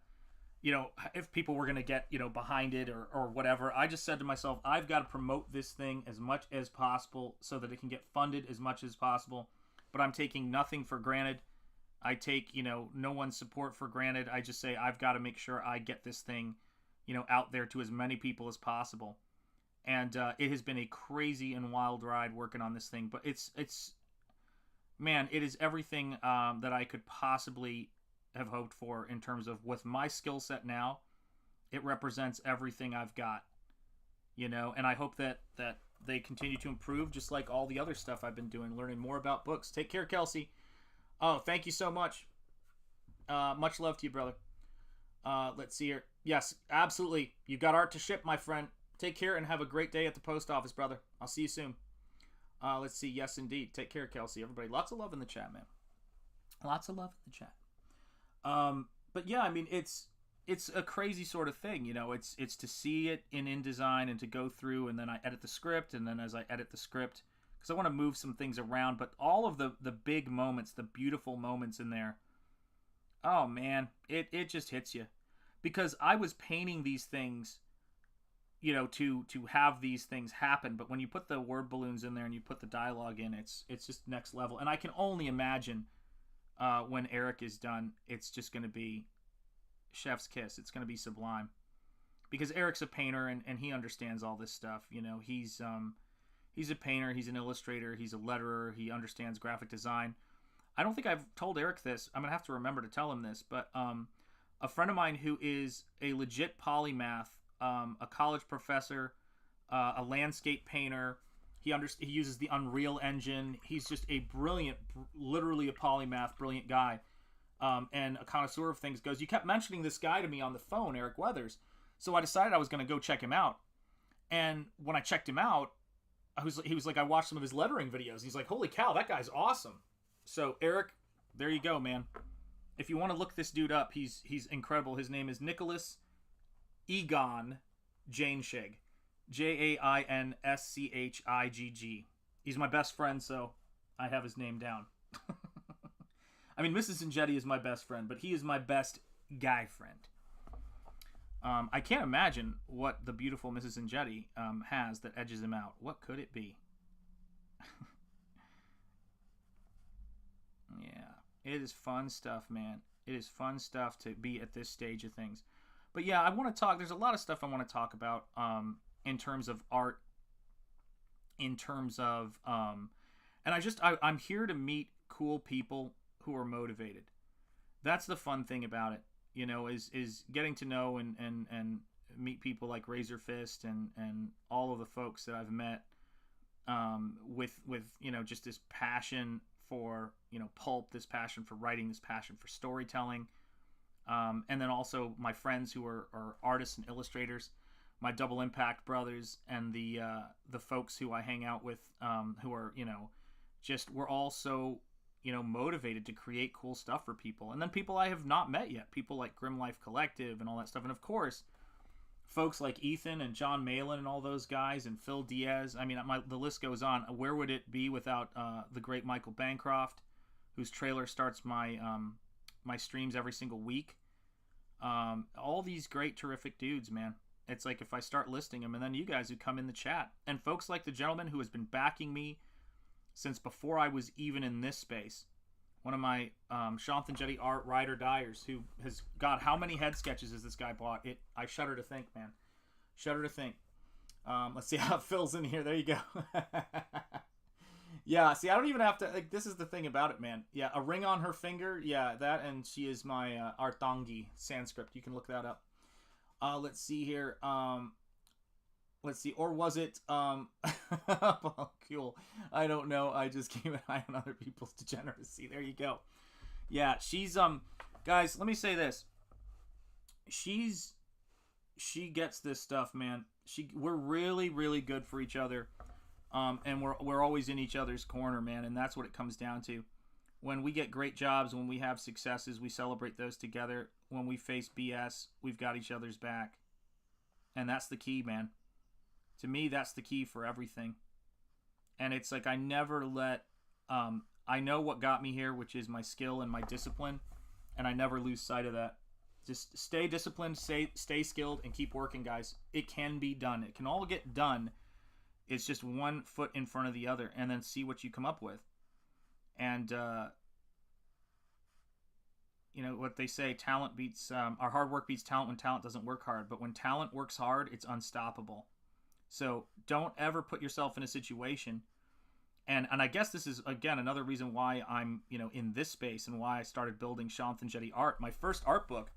you know, if people were going to get, you know, behind it or whatever. I just said to myself, I've got to promote this thing as much as possible so that it can get funded as much as possible. But I'm taking nothing for granted. I take, you know, no one's support for granted. I just say I've got to make sure I get this thing, you know, out there to as many people as possible. And it has been a crazy and wild ride working on this thing. But it's man, it is everything that I could possibly have hoped for in terms of with my skill set now. It represents everything I've got, you know, and I hope that they continue to improve just like all the other stuff I've been doing, learning more about books. Take care, Kelsey. Oh, thank you so much. Much love to you, brother. Let's see here. Yes, absolutely. You got art to ship, my friend. Take care and have a great day at the post office, brother. I'll see you soon. Let's see. Yes, indeed. Take care, Kelsey. Everybody, lots of love in the chat, man. Lots of love in the chat. But yeah, I mean, it's a crazy sort of thing, you know. It's to see it in InDesign and to go through, and then I edit the script, and then as I edit the script, because I want to move some things around, but all of the big moments, the beautiful moments in there, Oh man, it just hits you, because I was painting these things, to have these things happen. But when you put the word balloons in there and you put the dialogue in, it's just next level. And I can only imagine when Eric is done, it's just going to be chef's kiss. It's going to be sublime, because Eric's a painter and he understands all this stuff. He's a painter, he's an illustrator, he's a letterer, he understands graphic design. I don't think I've told Eric this. I'm going to have to remember to tell him this. But a friend of mine who is a legit polymath, a college professor, a landscape painter, he uses the Unreal Engine. He's just a brilliant, literally a polymath, brilliant guy, and a connoisseur of things. Goes, you kept mentioning this guy to me on the phone, Eric Weathers. So I decided I was going to go check him out. And when I checked him out, he was like, I watched some of his lettering videos. He's like, holy cow, that guy's awesome. So Eric, there you go, man. If you want to look this dude up, he's incredible. His name is Nicholas Egon Jainschig. Jainschigg. He's my best friend, so I have his name down. I mean, Mrs. Enjeti is my best friend, but he is my best guy friend. I can't imagine what the beautiful Mrs. Enjeti has that edges him out. What could it be? Yeah, it is fun stuff, man. It is fun stuff to be at this stage of things. But yeah, I want to talk. There's a lot of stuff I want to talk about in terms of art, in terms of, and I'm here to meet cool people who are motivated. That's the fun thing about it, is getting to know and meet people like RAZÖRFIST and all of the folks that I've met with just this passion for pulp, this passion for writing, this passion for storytelling, and then also my friends who are artists and illustrators, my Double Impact brothers, and the folks who I hang out with, who are we're all so motivated to create cool stuff for people. And then people I have not met yet, people like Grim Life Collective and all that stuff, and of course folks like Ethan and John Malin and all those guys, and Phil Diaz. I mean, the list goes on. Where would it be without the great Michael Bancroft, whose trailer starts my my streams every single week? All these great, terrific dudes, man. It's like if I start listing them, and then you guys who come in the chat, and folks like the gentleman who has been backing me since before I was even in this space. One of my Shanth Enjeti art ride or diers, who has, God, how many head sketches has this guy bought? I shudder to think, man. Shudder to think. Let's see how it fills in here. There you go. Yeah, see, I don't even have to, like, this is the thing about it, man. Yeah, a ring on her finger. Yeah, that, and she is my Arthangi Sanskrit. You can look that up. Let's see here. Let's see, or was it, oh, cool. I don't know. I just keep an eye on other people's degeneracy. There you go. Yeah, she's, guys, let me say this. She gets this stuff, man. We're really, really good for each other. And we're always in each other's corner, man. And that's what it comes down to. When we get great jobs, when we have successes, we celebrate those together. When we face BS, we've got each other's back. And that's the key, man. To me, that's the key for everything. And it's like I never let... I know what got me here, which is my skill and my discipline. And I never lose sight of that. Just stay disciplined, stay skilled, and keep working, guys. It can be done. It can all get done. It's just one foot in front of the other, and then see what you come up with. And, what they say, talent beats... our hard work beats talent when talent doesn't work hard. But when talent works hard, it's unstoppable. So don't ever put yourself in a situation, and I guess this is, again, another reason why I'm, in this space and why I started building Shanth Enjeti art. My first art book,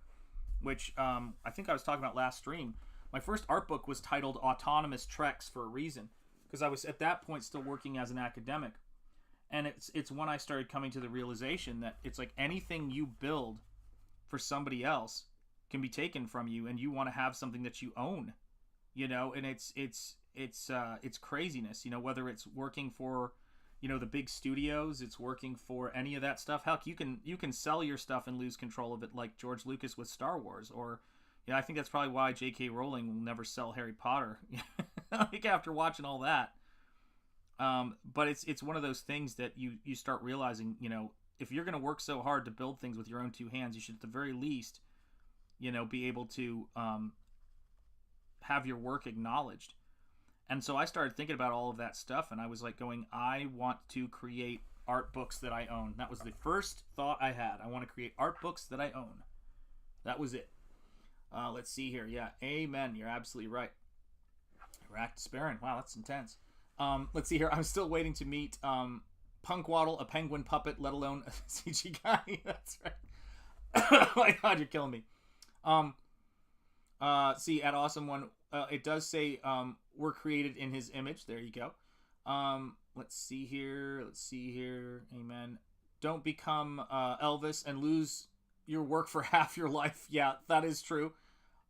which I think I was talking about last stream, my first art book was titled Autonomous Treks for a reason, because I was at that point still working as an academic. And it's when I started coming to the realization that it's like anything you build for somebody else can be taken from you, and you want to have something that you own. And it's craziness, whether it's working for, the big studios, it's working for any of that stuff. Heck, you can sell your stuff and lose control of it, like George Lucas with Star Wars, or, I think that's probably why J.K. Rowling will never sell Harry Potter, like after watching all that. But it's one of those things that you start realizing, if you're going to work so hard to build things with your own two hands, you should at the very least, you know, be able to have your work acknowledged. And so I started thinking about all of that stuff, and I was like going, I want to create art books that I own. That was the first thought I had. I want to create art books that I own. That was it. Let's see here. Yeah, amen. You're absolutely right. Rack despairing. Wow, that's intense. Let's see here. I'm still waiting to meet Punkwaddle, a penguin puppet, let alone a CG guy. That's right. Oh my god, you're killing me. See, at Awesome One, it does say we're created in his image. There you go. Let's see here. Amen. Don't become Elvis and lose your work for half your life. Yeah, that is true.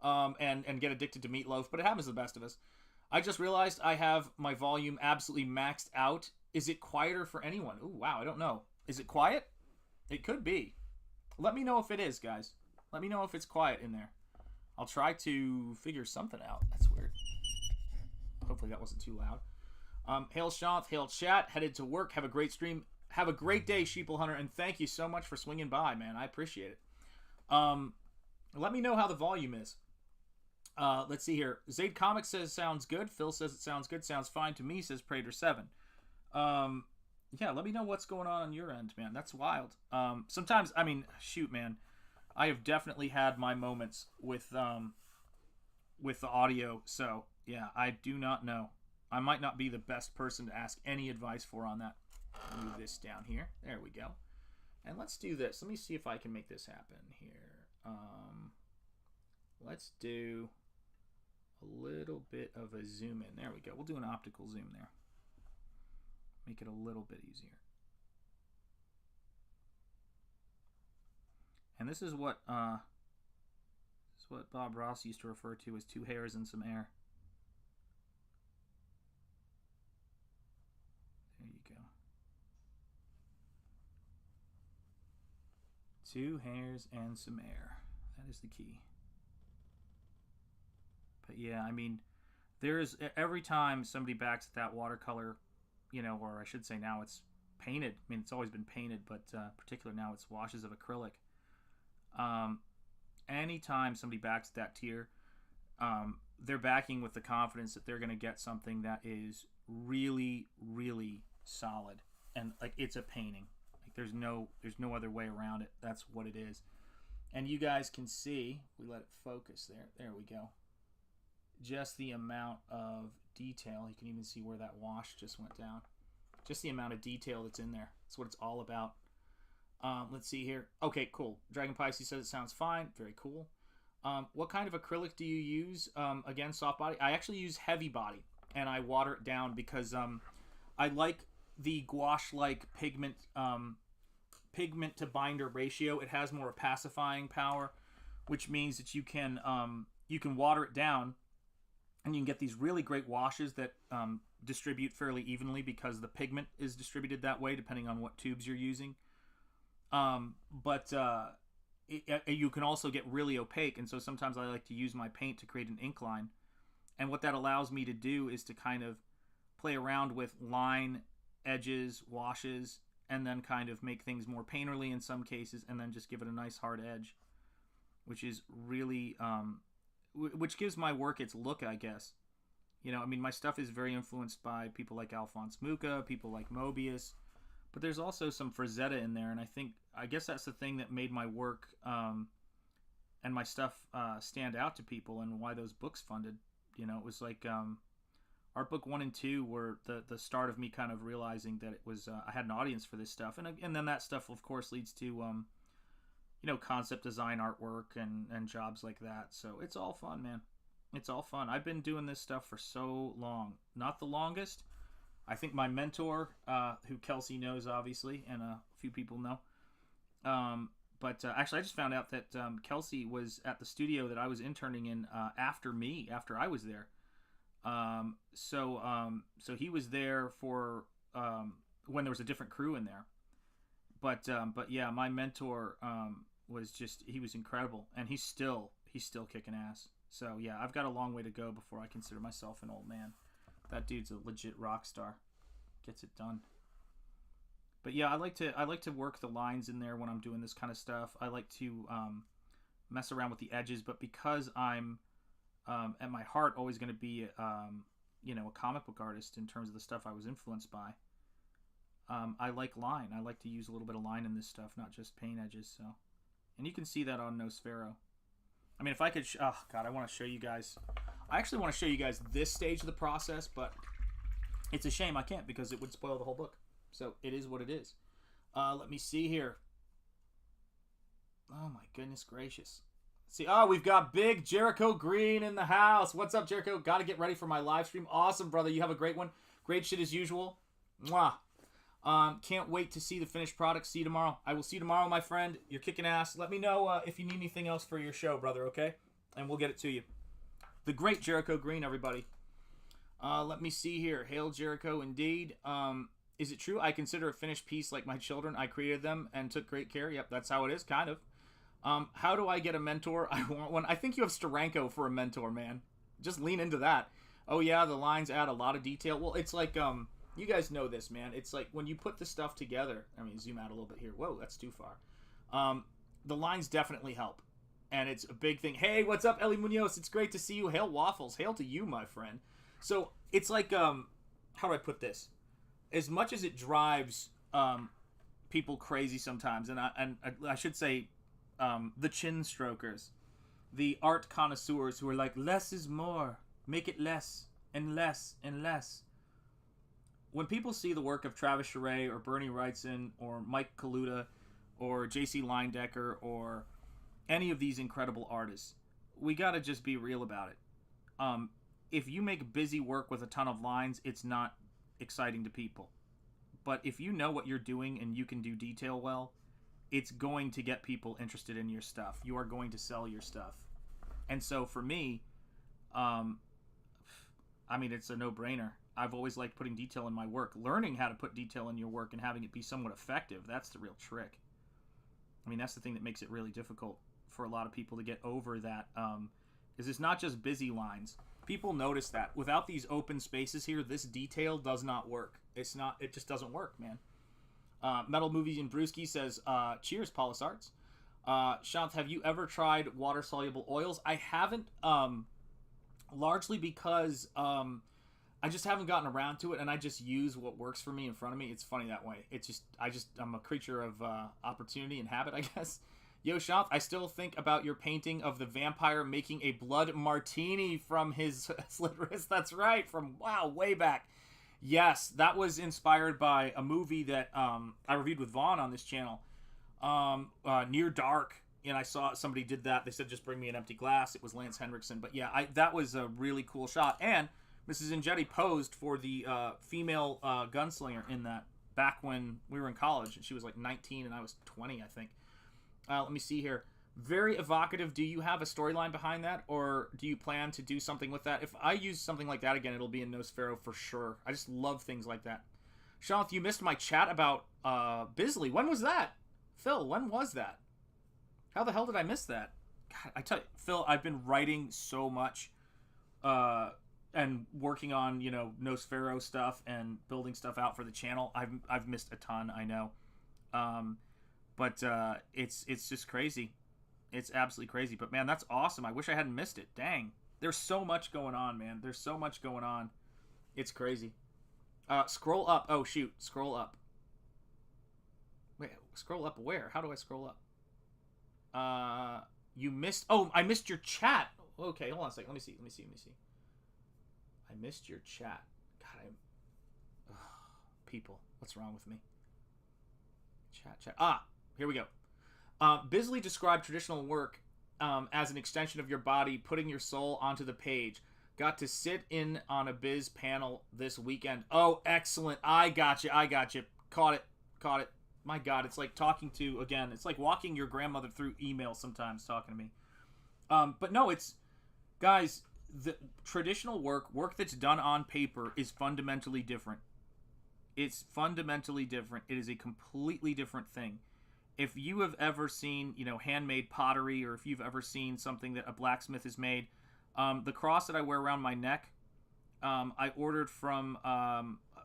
And get addicted to meatloaf, but it happens to the best of us. I just realized I have my volume absolutely maxed out. Is it quieter for anyone? Ooh, wow, I don't know. Is it quiet? It could be. Let me know if it is, guys. Let me know if it's quiet in there. I'll try to figure something out. That's weird. Hopefully that wasn't too loud. Hail Shanth, hail chat, headed to work. Have a great stream. Have a great day, Sheeple Hunter, and thank you so much for swinging by, man. I appreciate it. Let me know how the volume is. Let's see here. Zaid Comics says sounds good. Phil says it sounds good. Sounds fine to me, says Prater7. Yeah, let me know what's going on your end, man. That's wild. Sometimes, I mean, shoot, man. I have definitely had my moments with the audio, so yeah, I do not know. I might not be the best person to ask any advice for on that. Move this down here. There we go. And let's do this. Let me see if I can make this happen here. Let's do a little bit of a zoom in. There we go. We'll do an optical zoom there. Make it a little bit easier. And this is what Bob Ross used to refer to as two hairs and some air. There you go. Two hairs and some air. That is the key. But yeah, I mean, there's every time somebody backs at that watercolor, you know, or I should say now it's painted. I mean, it's always been painted, but particular now it's washes of acrylic. Anytime somebody backs at that tier, they're backing with the confidence that they're going to get something that is really, really solid, and like it's a painting. Like there's no other way around it. That's what it is. And you guys can see, we let it focus there. There we go. Just the amount of detail. You can even see where that wash just went down. Just the amount of detail that's in there. That's what it's all about. Let's see here. Okay, cool. Dragon Pisces says it sounds fine. Very cool. What kind of acrylic do you use? Again, soft body. I actually use heavy body, and I water it down because I like the gouache-like pigment to binder ratio. It has more opacifying power, which means that you can water it down, and you can get these really great washes that distribute fairly evenly because the pigment is distributed that way depending on what tubes you're using. You can also get really opaque, and so sometimes I like to use my paint to create an ink line. And what that allows me to do is to kind of play around with line, edges, washes, and then kind of make things more painterly in some cases, and then just give it a nice hard edge, which is really, which gives my work its look, I guess. You know, I mean, my stuff is very influenced by people like Alphonse Mucha, people like Mobius, but there's also some Frazetta in there, and I guess that's the thing that made my work and my stuff stand out to people, and why those books funded. You know, it was like Art Book 1 and 2 were the start of me kind of realizing that it was I had an audience for this stuff, and then that stuff, of course, leads to you know, concept design artwork and jobs like that. So it's all fun, man. It's all fun. I've been doing this stuff for so long. Not the longest. I think my mentor, who Kelsey knows, obviously, and a few people know. But actually, I just found out that Kelsey was at the studio that I was interning in after I was there. So he was there for when there was a different crew in there. But yeah, my mentor he was incredible, and he's still kicking ass. So yeah, I've got a long way to go before I consider myself an old man. That dude's a legit rock star. Gets it done. But yeah, I like to work the lines in there when I'm doing this kind of stuff. I like to mess around with the edges, but because I'm at my heart always going to be a comic book artist in terms of the stuff I was influenced by. I like line. I like to use a little bit of line in this stuff, not just paint edges. So, and you can see that on Nosfero. I mean, if I could, oh god, I want to show you guys. I actually want to show you guys this stage of the process, but it's a shame I can't because it would spoil the whole book. So it is what it is. Let me see here. Oh my goodness gracious. See, we've got Big Jericho Green in the house. What's up, Jericho? Got to get ready for my live stream. Awesome, brother. You have a great one. Great shit as usual. Mwah. Can't wait to see the finished product. See you tomorrow. I will see you tomorrow, my friend. You're kicking ass. Let me know if you need anything else for your show, brother, okay? And we'll get it to you. The great Jericho Green, everybody. Let me see here. Hail Jericho, indeed. Is it true? I consider a finished piece like my children. I created them and took great care. Yep, that's how it is, kind of. How do I get a mentor? I want one. I think you have Steranko for a mentor, man. Just lean into that. Oh, yeah, the lines add a lot of detail. Well, it's like, you guys know this, man. It's like when you put the stuff together. I mean, zoom out a little bit here. Whoa, that's too far. The lines definitely help. And it's a big thing. Hey, what's up, Ellie Munoz? It's great to see you. Hail Waffles. Hail to you, my friend. So, it's like, how do I put this? As much as it drives people crazy sometimes, and I should say the chin strokers, the art connoisseurs who are like, less is more. Make it less and less and less. When people see the work of Travis Charest or Bernie Wrightson or Mike Kaluta or J.C. Leindecker or any of these incredible artists, we got to just be real about it. If you make busy work with a ton of lines, it's not exciting to people. But if you know what you're doing and you can do detail well, it's going to get people interested in your stuff. You are going to sell your stuff. And so for me, I mean, it's a no-brainer. I've always liked putting detail in my work. Learning how to put detail in your work and having it be somewhat effective, that's the real trick. I mean, that's the thing that makes it really difficult for a lot of people to get over that. Is it's not just busy lines. People notice that. Without these open spaces here, this detail does not work. It just doesn't work, man. Metal Movies and Brewski says, cheers, Paulus Arts. Shanth, have you ever tried water-soluble oils? I haven't, largely because I just haven't gotten around to it, and I just use what works for me in front of me. It's funny that way. I'm a creature of opportunity and habit, I guess. Yo, Shanth, I still think about your painting of the vampire making a blood martini from his slit wrist. That's right, from, wow, way back. Yes, that was inspired by a movie that I reviewed with Vaughn on this channel, Near Dark, and I saw somebody did that. They said, just bring me an empty glass. It was Lance Henriksen. But yeah, that was a really cool shot. And Mrs. Enjeti posed for the female gunslinger in that back when we were in college. And she was like 19 and I was 20, I think. Let me see here. Very evocative. Do you have a storyline behind that, or do you plan to do something with that? If I use something like that again, it'll be in Nosfero for sure. I just love things like that. Shanth, you missed my chat about Bisley. When was that? Phil, when was that? How the hell did I miss that? God, I tell you, Phil, I've been writing so much and working on, Nosfero stuff and building stuff out for the channel. I've missed a ton, I know. But it's just crazy. It's absolutely crazy. But, man, that's awesome. I wish I hadn't missed it. Dang. There's so much going on, man. There's so much going on. It's crazy. Scroll up. Oh, shoot. Scroll up. Wait, scroll up where? How do I scroll up? You missed... Oh, I missed your chat. Okay, hold on a second. Let me see. I missed your chat. God, people. What's wrong with me? Chat. Here we go. Bisley described traditional work as an extension of your body, putting your soul onto the page. Got to sit in on a Biz panel this weekend. Oh, excellent. I got you. Caught it. My God, it's like talking to, again, it's like walking your grandmother through email sometimes talking to me. But no, it's, guys, the traditional work that's done on paper is fundamentally different. It's fundamentally different. It is a completely different thing. If you have ever seen, handmade pottery, or if you've ever seen something that a blacksmith has made, the cross that I wear around my neck, I ordered from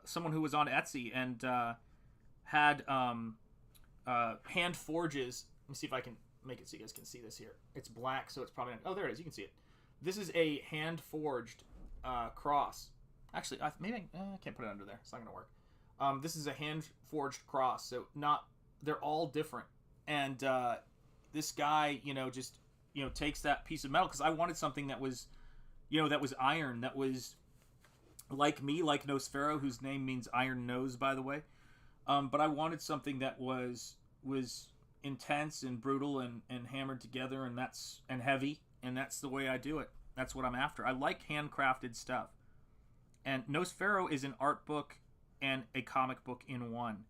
someone who was on Etsy, and had hand forges. Let me see if I can make it so you guys can see this here. It's black, so it's probably not... Oh, there it is. You can see it. This is a hand forged cross. Actually, maybe I can't put it under there. It's not gonna work. This is a hand forged cross, so they're all different. And this guy, just takes that piece of metal, because I wanted something that was, that was iron, that was like me, like Nosfero, whose name means iron nose, by the way. But I wanted something that was intense and brutal and hammered together, and heavy, and that's the way I do it. That's what I'm after. I like handcrafted stuff. And Nosfero is an art book and a comic book in one.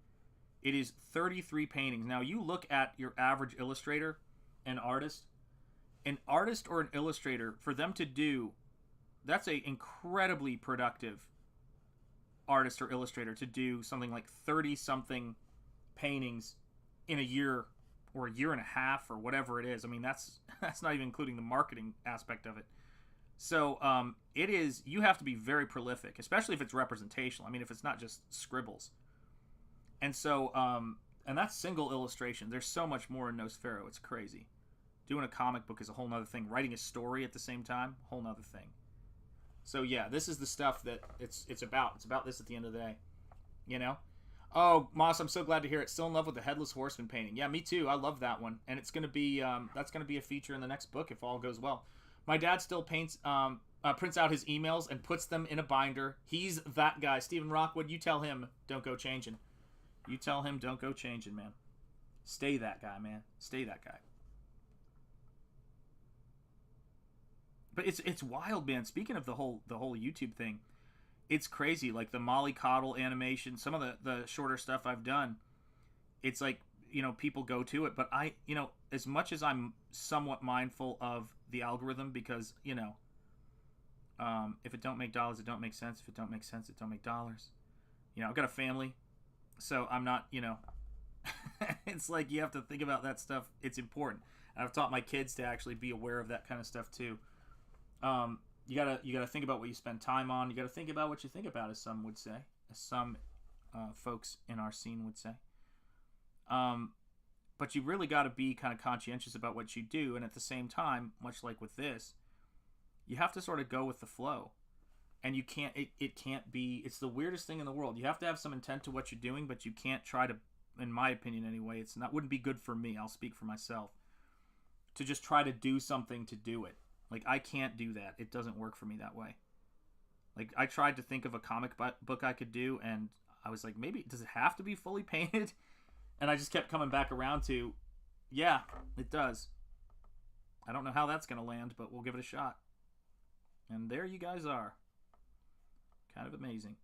It is 33 paintings. Now, you look at your average illustrator, an artist or an illustrator, for them to do, that's a incredibly productive artist or illustrator to do something like 30-something paintings in a year or a year and a half or whatever it is. I mean, that's not even including the marketing aspect of it. So you have to be very prolific, especially if it's representational. I mean, if it's not just scribbles. And so, and that's single illustration. There's so much more in Nosfero. It's crazy. Doing a comic book is a whole nother thing. Writing a story at the same time, whole nother thing. So yeah, this is the stuff that it's about. It's about this at the end of the day, Oh, Moss, I'm so glad to hear it. Still in love with the Headless Horseman painting. Yeah, me too. I love that one, and it's gonna be that's gonna be a feature in the next book if all goes well. My dad still prints out his emails and puts them in a binder. He's that guy. Stephen Rockwood, you tell him don't go changing. You tell him don't go changing, man. Stay that guy, man. Stay that guy. But it's wild, man. Speaking of the whole YouTube thing, it's crazy. Like the Molly Coddle animation, some of the shorter stuff I've done, it's like, people go to it. But I, as much as I'm somewhat mindful of the algorithm, because, if it don't make dollars, it don't make sense. If it don't make sense, it don't make dollars. I've got a family, so I'm not, it's like you have to think about that stuff. It's important. And I've taught my kids to actually be aware of that kind of stuff too. You gotta think about what you spend time on. You gotta think about what you think about, as some would say, as some folks in our scene would say. But you really got to be kind of conscientious about what you do, and at the same time, much like with this, you have to sort of go with the flow. And you can't. It can't be. It's the weirdest thing in the world. You have to have some intent to what you're doing, but you can't try to. In my opinion, anyway, wouldn't be good for me. I'll speak for myself. To just try to do something to do it. Like, I can't do that. It doesn't work for me that way. Like, I tried to think of a comic book I could do, and I was like, maybe, does it have to be fully painted? And I just kept coming back around to, yeah, it does. I don't know how that's going to land, but we'll give it a shot. And there you guys are. Kind of amazing.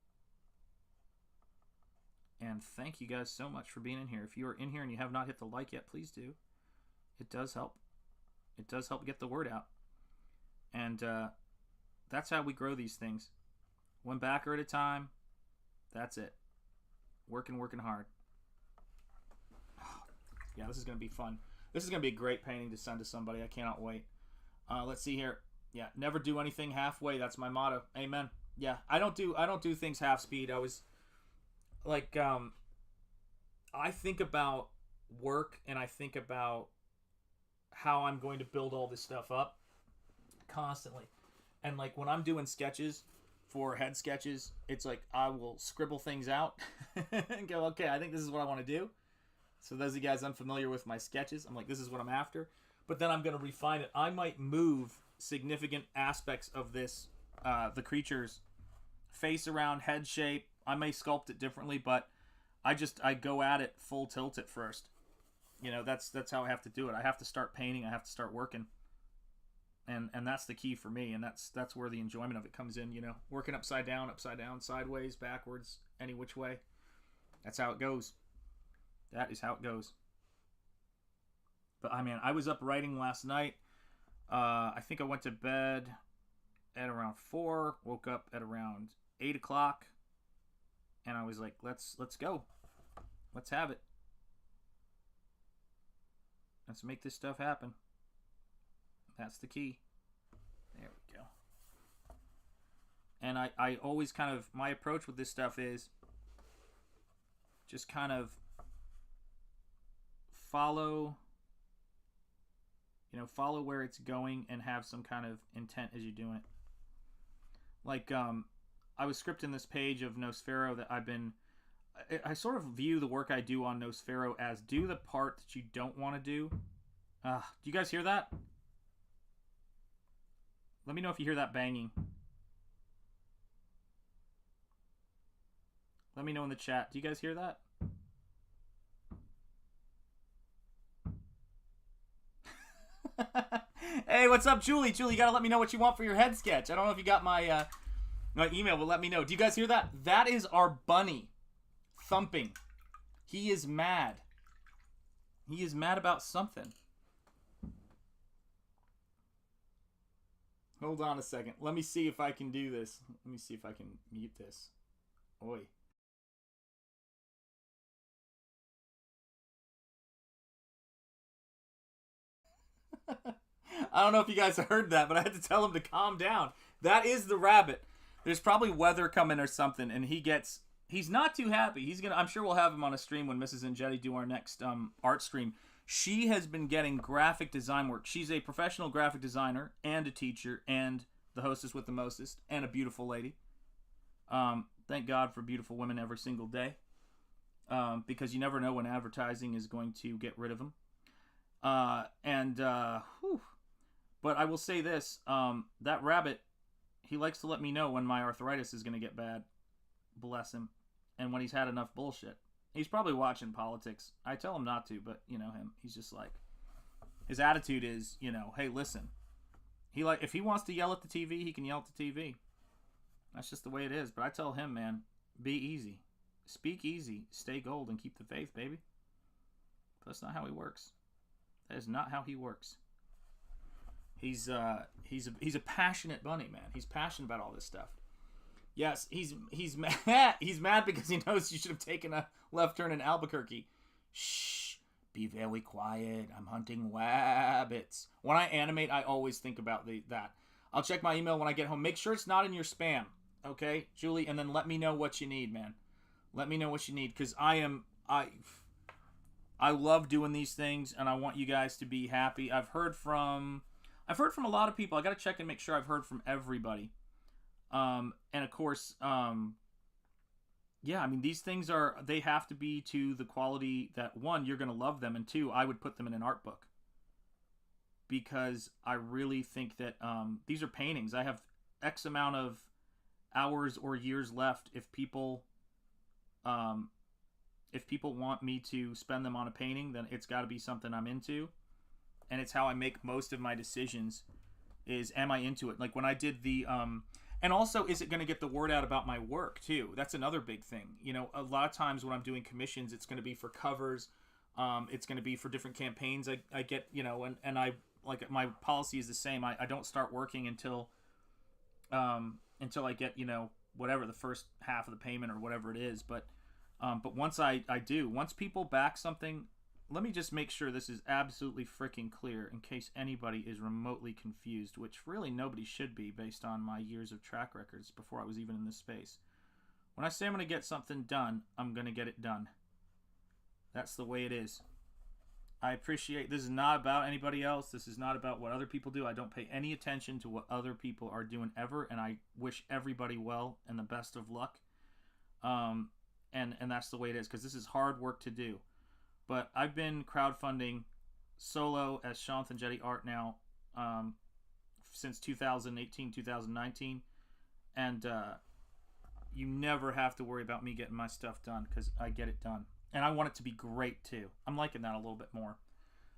And thank you guys so much for being in here. If you are in here and you have not hit the like yet, please do. It does help. It does help get the word out. And that's how we grow these things. One backer at a time. That's it. Working hard. Yeah, this is going to be fun. This is going to be a great painting to send to somebody. I cannot wait. Let's see here. Yeah, never do anything halfway. That's my motto. Amen. Yeah, I don't do things half speed. I was like, I think about work, and I think about how I'm going to build all this stuff up constantly. And like when I'm doing sketches for head sketches, it's like I will scribble things out and go, okay, I think this is what I want to do. So those of you guys unfamiliar with my sketches, I'm like, this is what I'm after. But then I'm going to refine it. I might move significant aspects of this, the creature's face around, head shape. I may sculpt it differently, but I go at it full tilt at first. That's how I have to do it. I have to start painting. I have to start working. And that's the key for me. And that's where the enjoyment of it comes in, working upside down, sideways, backwards, any which way. That's how it goes. That is how it goes. But I was up writing last night. I think I went to bed at around 4, woke up at around 8 o'clock, and I was like, let's go. Let's have it. Let's make this stuff happen. That's the key. There we go. And I always kind of, my approach with this stuff is, just kind of follow, follow where it's going and have some kind of intent as you're doing it. Like, I was scripting this page of Nosfero that I sort of view the work I do on Nosfero as do the part that you don't want to do. Do you guys hear that? Let me know if you hear that banging. Let me know in the chat. Do you guys hear that? Hey, what's up, Julie? Julie, you gotta let me know what you want for your head sketch. I don't know if you got my my email, but let me know. Do you guys hear that? That is our bunny thumping. He is mad. He is mad about something. Hold on a second. Let me see if I can do this. Let me see if I can mute this. Oi. I don't know if you guys heard that, but I had to tell him to calm down. That is the rabbit. There's probably weather coming or something, and he's not too happy. I'm sure we'll have him on a stream when Mrs. Enjeti do our next art stream. She has been getting graphic design work. She's a professional graphic designer and a teacher and the hostess with the mostest and a beautiful lady. Thank God for beautiful women every single day, because you never know when advertising is going to get rid of them. But I will say this, that rabbit, he likes to let me know when my arthritis is going to get bad. Bless him. And when he's had enough bullshit. He's probably watching politics. I tell him not to, but you know him. He's just like, his attitude is, hey, listen. If he wants to yell at the TV, he can yell at the TV. That's just the way it is. But I tell him, man, be easy. Speak easy. Stay gold and keep the faith, baby. But that's not how he works. That is not how he works. He's a passionate bunny, man. He's passionate about all this stuff. Yes, he's mad. He's mad because he knows you should have taken a left turn in Albuquerque. Shh, be very quiet. I'm hunting rabbits. When I animate, I always think about that. I'll check my email when I get home. Make sure it's not in your spam, okay, Julie? And then let me know what you need, man. Let me know what you need, because I love doing these things, and I want you guys to be happy. I've heard from a lot of people. I got to check and make sure I've heard from everybody. And of course, yeah, I mean, these things they have to be to the quality that, one, you're going to love them, and two, I would put them in an art book. Because I really think that these are paintings. I have X amount of hours or years left if people want me to spend them on a painting, then it's got to be something I'm into. And it's how I make most of my decisions is, am I into it? Like when I did the... and also, is it going to get the word out about my work, too? That's another big thing. A lot of times when I'm doing commissions, it's going to be for covers. It's going to be for different campaigns I get, and I... Like, my policy is the same. I don't start working until I get, whatever, the first half of the payment or whatever it is. But once I do, once people back something, let me just make sure this is absolutely freaking clear in case anybody is remotely confused, which really nobody should be based on my years of track records before I was even in this space. When I say I'm going to get something done, I'm going to get it done. That's the way it is. I appreciate, this is not about anybody else. This is not about what other people do. I don't pay any attention to what other people are doing ever, and I wish everybody well and the best of luck. And that's the way it is, because this is hard work to do. But I've been crowdfunding solo as Shanth Enjeti Art now since 2018, 2019. And you never have to worry about me getting my stuff done, because I get it done. And I want it to be great, too. I'm liking that a little bit more.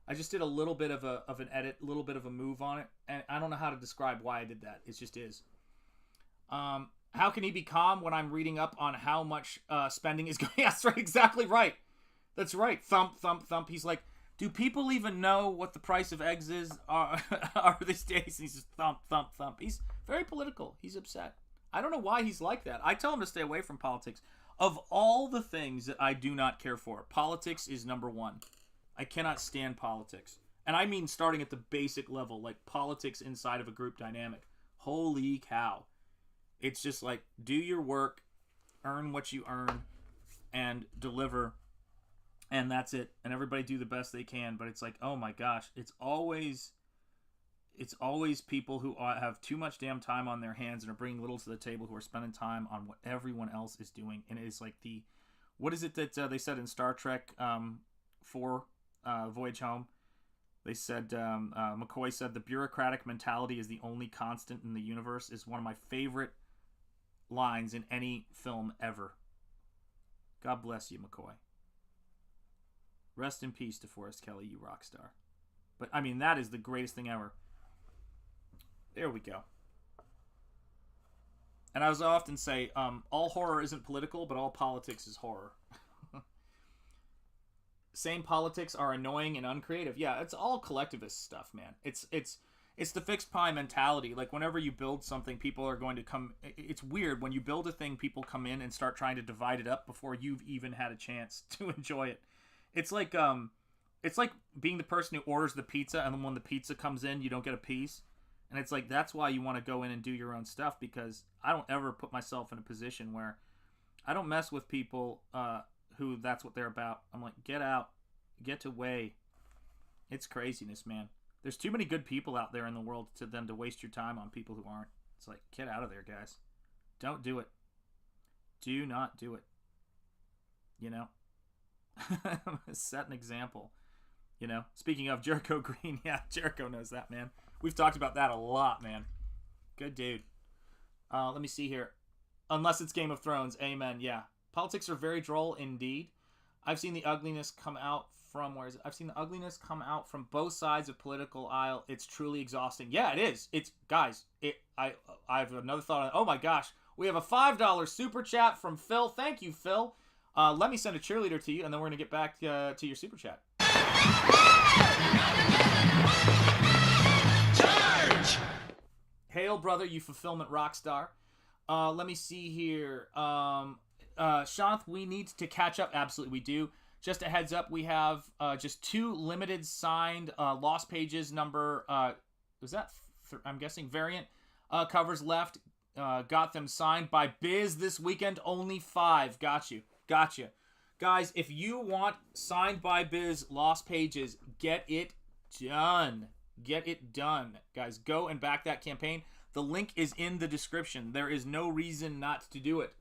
I just did a little bit of an edit, a little bit of a move on it. And I don't know how to describe why I did that. It just is. How can he be calm when I'm reading up on how much spending is going? That's right, exactly right. That's right. Thump, thump, thump. He's like, do people even know what the price of eggs are these days? And he's just thump, thump, thump. He's very political. He's upset. I don't know why he's like that. I tell him to stay away from politics. Of all the things that I do not care for, politics is number one. I cannot stand politics. And I mean starting at the basic level, like politics inside of a group dynamic. Holy cow. It's just like, do your work, earn what you earn, and deliver, and that's it. And everybody do the best they can. But it's like, oh my gosh, it's always people who have too much damn time on their hands and are bringing little to the table, who are spending time on what everyone else is doing. And it is like what is it that they said in Star Trek 4, Voyage Home? They said, McCoy said, the bureaucratic mentality is the only constant in the universe, is one of my favorite lines in any film ever. God bless you, McCoy. Rest in peace, DeForest Kelly, you rock star. But, I mean, that is the greatest thing ever. There we go. And as I often say, all horror isn't political, but all politics is horror. Same politics are annoying and uncreative. Yeah, it's all collectivist stuff, man. It's the fixed pie mentality. Like, whenever you build something, people are going to come... It's weird. When you build a thing, people come in and start trying to divide it up before you've even had a chance to enjoy it. It's like being the person who orders the pizza, and then when the pizza comes in, you don't get a piece. And it's like, that's why you want to go in and do your own stuff, because I don't ever put myself in a position where I don't mess with people who that's what they're about. I'm like, get out, get away. It's craziness, man. There's too many good people out there in the world to waste your time on people who aren't. It's like, get out of there, guys. Don't do it. Do not do it. You know? Set an example. You know? Speaking of Jericho Green, yeah, Jericho knows that, man. We've talked about that a lot, man. Good dude. Let me see here. Unless it's Game of Thrones. Amen. Yeah. Politics are very droll indeed. I've seen the ugliness come out from... Where is it? I've seen the ugliness come out from both sides of political aisle. It's truly exhausting. Yeah, it is. It's... Guys, I have another thought on it. Oh my gosh. We have a $5 super chat from Phil. Thank you, Phil. Let me send a cheerleader to you, and then we're going to get back to your super chat. Charge! Hail, brother, you fulfillment rock star. Let me see here. Shanth, we need to catch up. Absolutely, we do. Just a heads up, we have just 2 limited signed Lost Pages number, was that, I'm guessing, variant covers left. Got them signed by Biz this weekend. Only 5. Got you. Gotcha. Guys, if you want signed by Biz Lost Pages, get it done. Get it done. Guys, go and back that campaign. The link is in the description. There is no reason not to do it.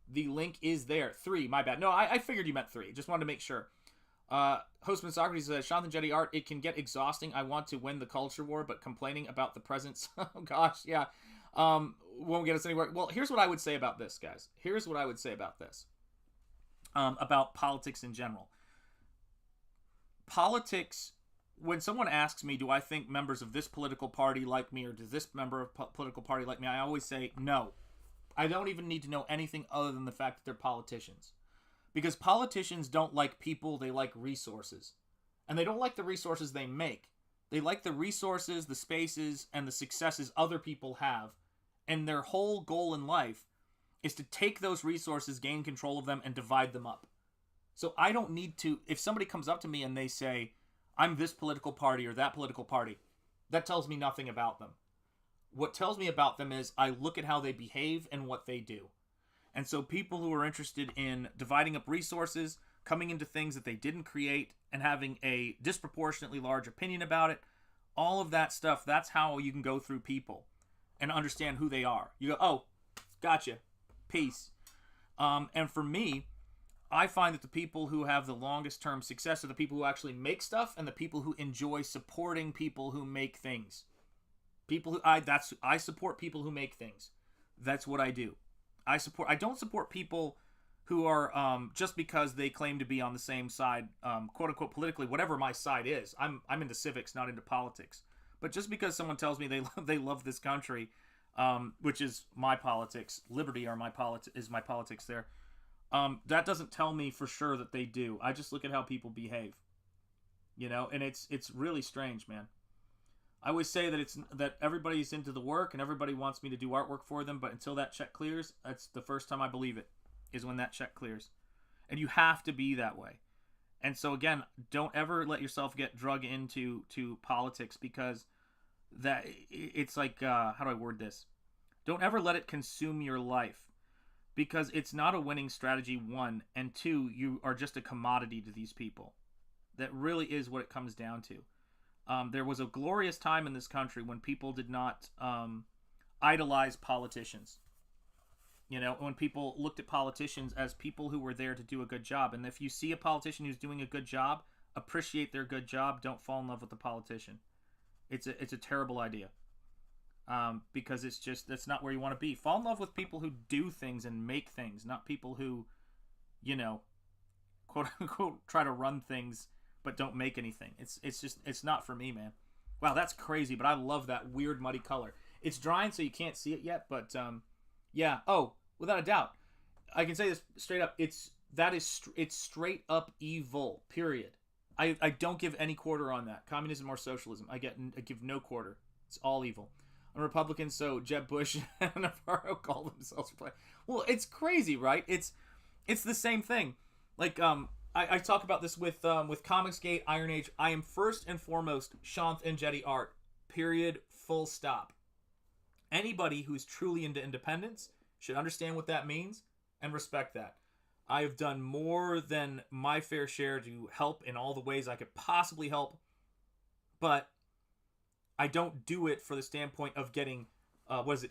The link is there. 3, my bad. No, I figured you meant 3. Just wanted to make sure. Hostman Socrates says, Shanth Enjeti art, it can get exhausting. I want to win the culture war, but complaining about the presence. Oh, gosh, yeah. Won't get us anywhere. Well, here's what I would say about this, guys. Here's what I would say about this. About politics in general. Politics, when someone asks me, do I think members of this political party like me, or does this member of political party like me, I always say no. I don't even need to know anything other than the fact that they're politicians. Because politicians don't like people, they like resources. And they don't like the resources they make. They like the resources, the spaces, and the successes other people have. And their whole goal in life is to take those resources, gain control of them, and divide them up. So I don't need to... If somebody comes up to me and they say, I'm this political party or that political party, that tells me nothing about them. What tells me about them is I look at how they behave and what they do. And so people who are interested in dividing up resources, coming into things that they didn't create, and having a disproportionately large opinion about it, all of that stuff, that's how you can go through people and understand who they are. You go, oh, gotcha. Peace. And for me, I find that the people who have the longest term success are the people who actually make stuff, and the people who enjoy supporting people who make things. I support people who make things. That's what I do. I don't support people who are just because they claim to be on the same side, quote unquote, politically, whatever my side is. I'm into civics, not into politics. But just because someone tells me they love this country, which is my politics, liberty is my politics there. That doesn't tell me for sure that they do. I just look at how people behave, you know, and it's really strange, man. I always say that everybody's into the work and everybody wants me to do artwork for them, but until that check clears, that's the first time I believe it, is when that check clears. And you have to be that way. And so again, don't ever let yourself get drug into politics, because it's like, how do I word this? Don't ever let it consume your life. because it's not a winning strategy, one, and two, you are just a commodity to these people. That really is what it comes down to. There was a glorious time in this country when people did not idolize politicians. You know, when people looked at politicians as people who were there to do a good job. And if you see a politician who's doing a good job, appreciate their good job. Don't fall in love with the politician. It's a terrible idea. Because that's not where you want to be. Fall in love with people who do things and make things, not people who, you know, quote unquote, try to run things but don't make anything. It's not for me, man. Wow, that's crazy, but I love that weird muddy color. It's drying, so you can't see it yet, but yeah. Oh, without a doubt, I can say this straight up. It's straight up evil. Period. I don't give any quarter on that. Communism or socialism. I give no quarter. It's all evil. I'm Republican, so Jeb Bush and Navarro call themselves play. Well, it's crazy, right? It's the same thing. Like I talk about this with Comicsgate, Iron Age. I am first and foremost Shanth Enjeti art. Period. Full stop. Anybody who's truly into independence should understand what that means and respect that. I have done more than my fair share to help in all the ways I could possibly help, but I don't do it for the standpoint of getting,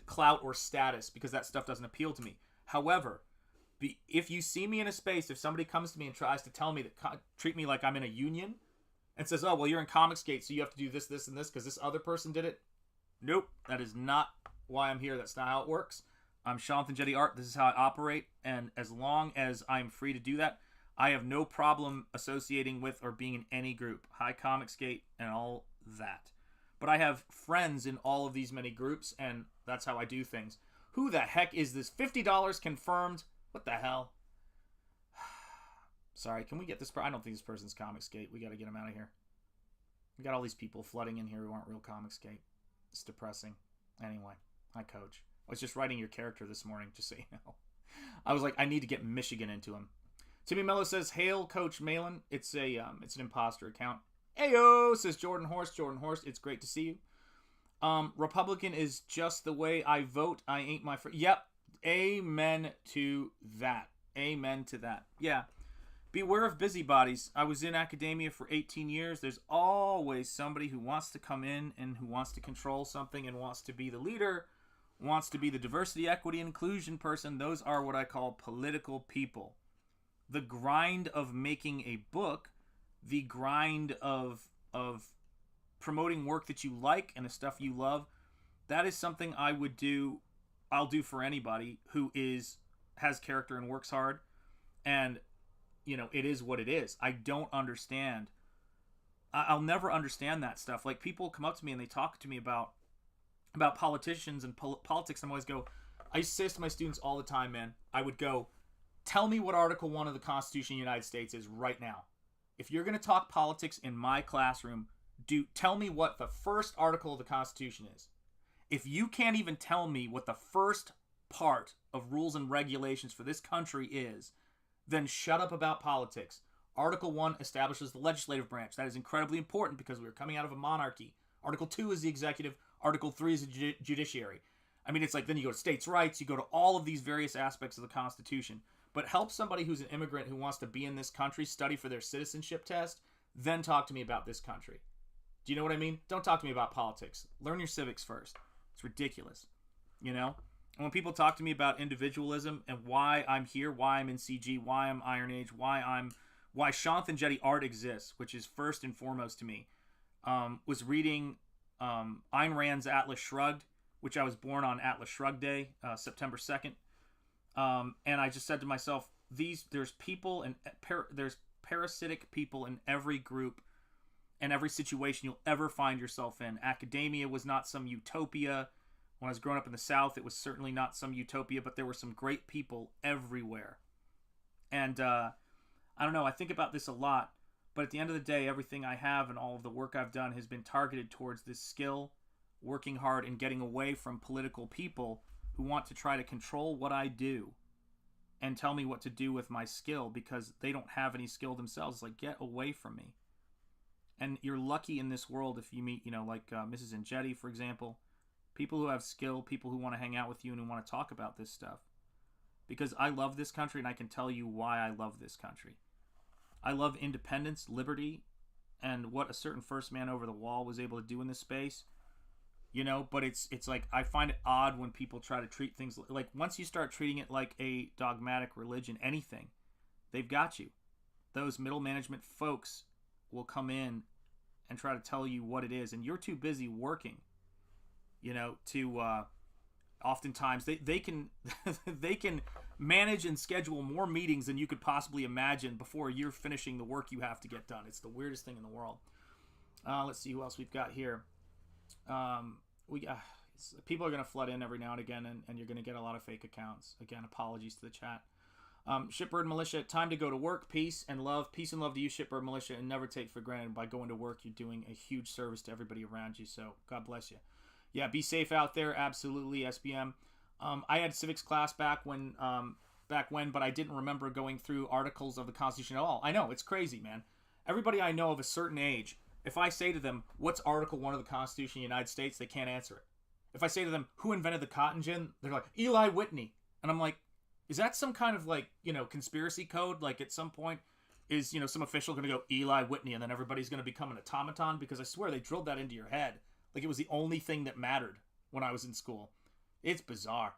clout or status, because that stuff doesn't appeal to me. However, if you see me in a space, if somebody comes to me and tries to tell me treat me like I'm in a union and says, oh, well, you're in Comicsgate, so you have to do this, this, and this because this other person did it. Nope, that is not why I'm here. That's not how it works. I'm Shanth Enjeti art. This is how I operate, and as long as I'm free to do that, I have no problem associating with or being in any group. Hi, Comicsgate, and all that. But I have friends in all of these many groups, and that's how I do things. Who the heck is this? $50 confirmed. What the hell? Sorry, can we get this? I don't think this person's Comicsgate. We got to get him out of here. We got all these people flooding in here who aren't real Comicsgate. It's depressing. Anyway, hi, Coach. I was just writing your character this morning, just so you know. I was like, I need to get Michigan into him. Timmy Mello says, "Hail, Coach Malin." It's an imposter account. Ayo, says Jordan Horse. Jordan Horse, it's great to see you. Republican is just the way I vote. I ain't my friend. Yep. Amen to that. Amen to that. Yeah. Beware of busybodies. I was in academia for 18 years. There's always somebody who wants to come in and who wants to control something and wants to be the leader, wants to be the diversity, equity, inclusion person. Those are what I call political people. The grind of making a book, the grind of promoting work that you like and the stuff you love, that is something I would do. I'll do for anybody who has character and works hard. And, you know, it is what it is. I don't understand. I'll never understand that stuff. Like, people come up to me and they talk to me about politicians and politics. And I always go, I used to say this to my students all the time, man. I would go, tell me what Article 1 of the Constitution of the United States is right now. If you're going to talk politics in my classroom, tell me what the first article of the Constitution is. If you can't even tell me what the first part of rules and regulations for this country is, then shut up about politics. Article 1 establishes the legislative branch. That is incredibly important because we are coming out of a monarchy. Article 2 is the executive. Article 3 is the judiciary. I mean, it's like then you go to states' rights, you go to all of these various aspects of the Constitution. But help somebody who's an immigrant who wants to be in this country study for their citizenship test, then talk to me about this country. Do you know what I mean? Don't talk to me about politics. Learn your civics first. It's ridiculous, you know? And when people talk to me about individualism and why I'm here, why I'm in CG, why I'm Iron Age, why Shanth Enjeti art exists, which is first and foremost to me, was reading Ayn Rand's Atlas Shrugged, which I was born on Atlas Shrugged Day, September 2nd. And I just said to myself, there's people and there's parasitic people in every group and every situation you'll ever find yourself in. Academia was not some utopia. When I was growing up in the South, it was certainly not some utopia, but there were some great people everywhere. And I don't know, I think about this a lot, but at the end of the day, everything I have and all of the work I've done has been targeted towards this skill, working hard and getting away from political people who want to try to control what I do and tell me what to do with my skill because they don't have any skill themselves. It's like, get away from me. And you're lucky in this world if you meet, you know, like Mrs. Enjeti, for example, people who have skill, people who want to hang out with you and who want to talk about this stuff. because I love this country, and I can tell you why I love this country. I love independence, liberty, and what a certain first man over the wall was able to do in this space. You know, but it's like, I find it odd when people try to treat things like, once you start treating it like a dogmatic religion, anything, they've got you. Those middle management folks will come in and try to tell you what it is, and you're too busy working, you know, to oftentimes they can they can manage and schedule more meetings than you could possibly imagine before you're finishing the work you have to get done. It's the weirdest thing in the world. Let's see who else we've got here. People are going to flood in every now and again, and you're going to get a lot of fake accounts. Again, apologies to the chat. Shipbird Militia, time to go to work. Peace and love to you, Shipbird Militia, and never take for granted by going to work you're doing a huge service to everybody around you. So God bless you. Yeah, be safe out there. Absolutely, SBM. I had civics class back when, but I didn't remember going through articles of the Constitution at all. I know, it's crazy, man. Everybody I know of a certain age, if I say to them, what's Article 1 of the Constitution of the United States, they can't answer it. If I say to them, who invented the cotton gin, they're like, Eli Whitney. And I'm like, is that some kind of, like, you know, conspiracy code? Like, at some point, is, you know, some official going to go Eli Whitney, and then everybody's going to become an automaton? Because I swear they drilled that into your head. Like, it was the only thing that mattered when I was in school. It's bizarre.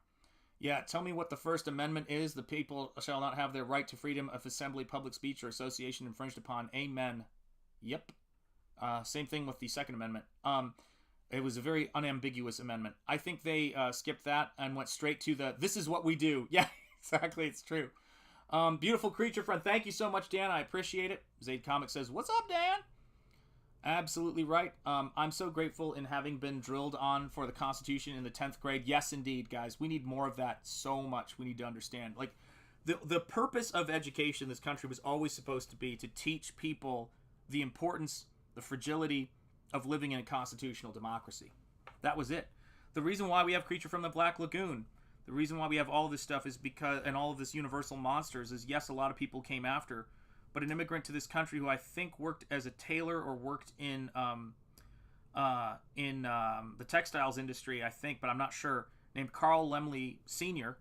Yeah, tell me what the First Amendment is. The people shall not have their right to freedom of assembly, public speech, or association infringed upon. Amen. Yep. Same thing with the Second Amendment. It was a very unambiguous amendment. I think they skipped that and went straight to the, this is what we do. Yeah, exactly. It's true. Beautiful creature friend. Thank you so much, Dan. I appreciate it. Zaid Comic says, what's up, Dan? Absolutely right. I'm so grateful in having been drilled on for the Constitution in the 10th grade. Yes, indeed, guys. We need more of that so much. We need to understand. Like, the purpose of education in this country was always supposed to be to teach people the importance, the fragility of living in a constitutional democracy. That was it. The reason why we have Creature from the Black Lagoon, the reason why we have all this stuff is because, and all of this Universal Monsters is, yes, a lot of people came after, but an immigrant to this country who I think worked as a tailor or worked in the textiles industry, I think, but I'm not sure, named Carl Lemley Sr.,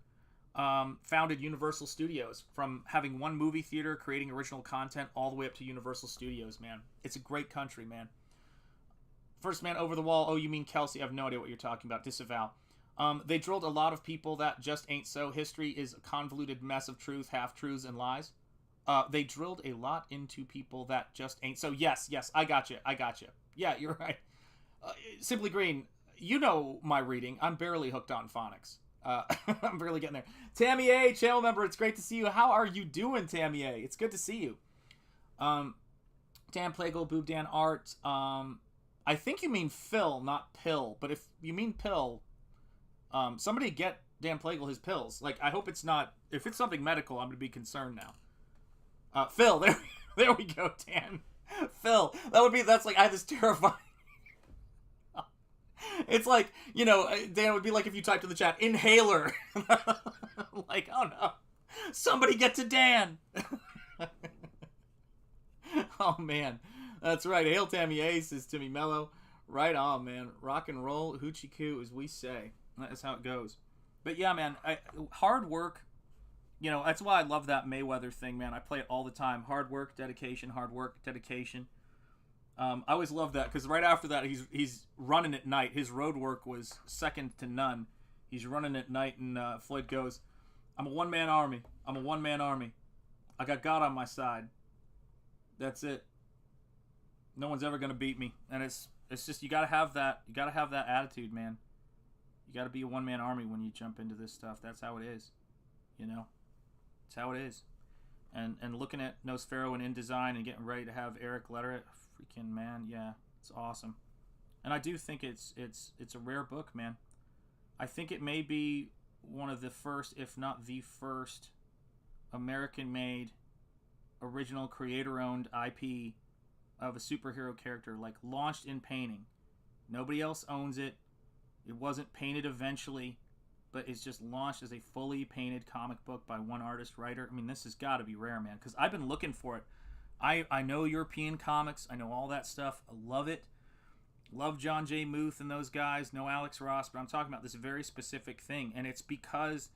founded Universal Studios, from having one movie theater, creating original content, all the way up to Universal Studios, man. It's a great country, man. First man over the wall. Oh, you mean Kelsey? I have no idea what you're talking about. Disavow. They drilled a lot of people that just ain't so. History is a convoluted mess of truth, half-truths, and lies. They drilled a lot into people that just ain't so. Yes, I got you. Yeah, you're right. Simply Green, you know my reading. I'm barely hooked on phonics. I'm barely getting there. Tammy A, channel member, it's great to see you. How are you doing, Tammy A? It's good to see you. Dan Plagle, Boob Dan Art. I think you mean Phil, not pill. But if you mean pill, somebody get Dan Plagle his pills. Like, I hope it's not. If it's something medical, I'm going to be concerned now. Phil, there we go, Dan. Phil, that's like, I had this terrifying. It's like, you know, Dan, would be like if you typed in the chat, inhaler. Like, oh no. Somebody get to Dan. Oh, man. That's right. Hail Tammy Ace, says Timmy Mello. Right on, man. Rock and roll, hoochie coo, as we say. That's how it goes. But yeah, man, hard work. You know, that's why I love that Mayweather thing, man. I play it all the time. Hard work, dedication, hard work, dedication. I always love that, because right after that, he's running at night. His road work was second to none. He's running at night, and Floyd goes, I'm a one-man army. I'm a one-man army. I got God on my side. That's it. No one's ever going to beat me. And it's just, you got to have that. You got to have that attitude, man. You got to be a one-man army when you jump into this stuff. That's how it is. You know? It's how it is. And looking at Nosfero and InDesign and getting ready to have Eric letter it, freaking man, yeah, it's awesome. And I do think it's a rare book, man. I think it may be one of the first, if not the first, American-made, original creator-owned IP of a superhero character, like, launched in painting. Nobody else owns it. It wasn't painted eventually, but it's just launched as a fully painted comic book by one artist writer. I mean, this has got to be rare, man, because I've been looking for it. I know European comics. I know all that stuff. I love it. Love John J. Muth and those guys. Know Alex Ross, but I'm talking about this very specific thing, and it's because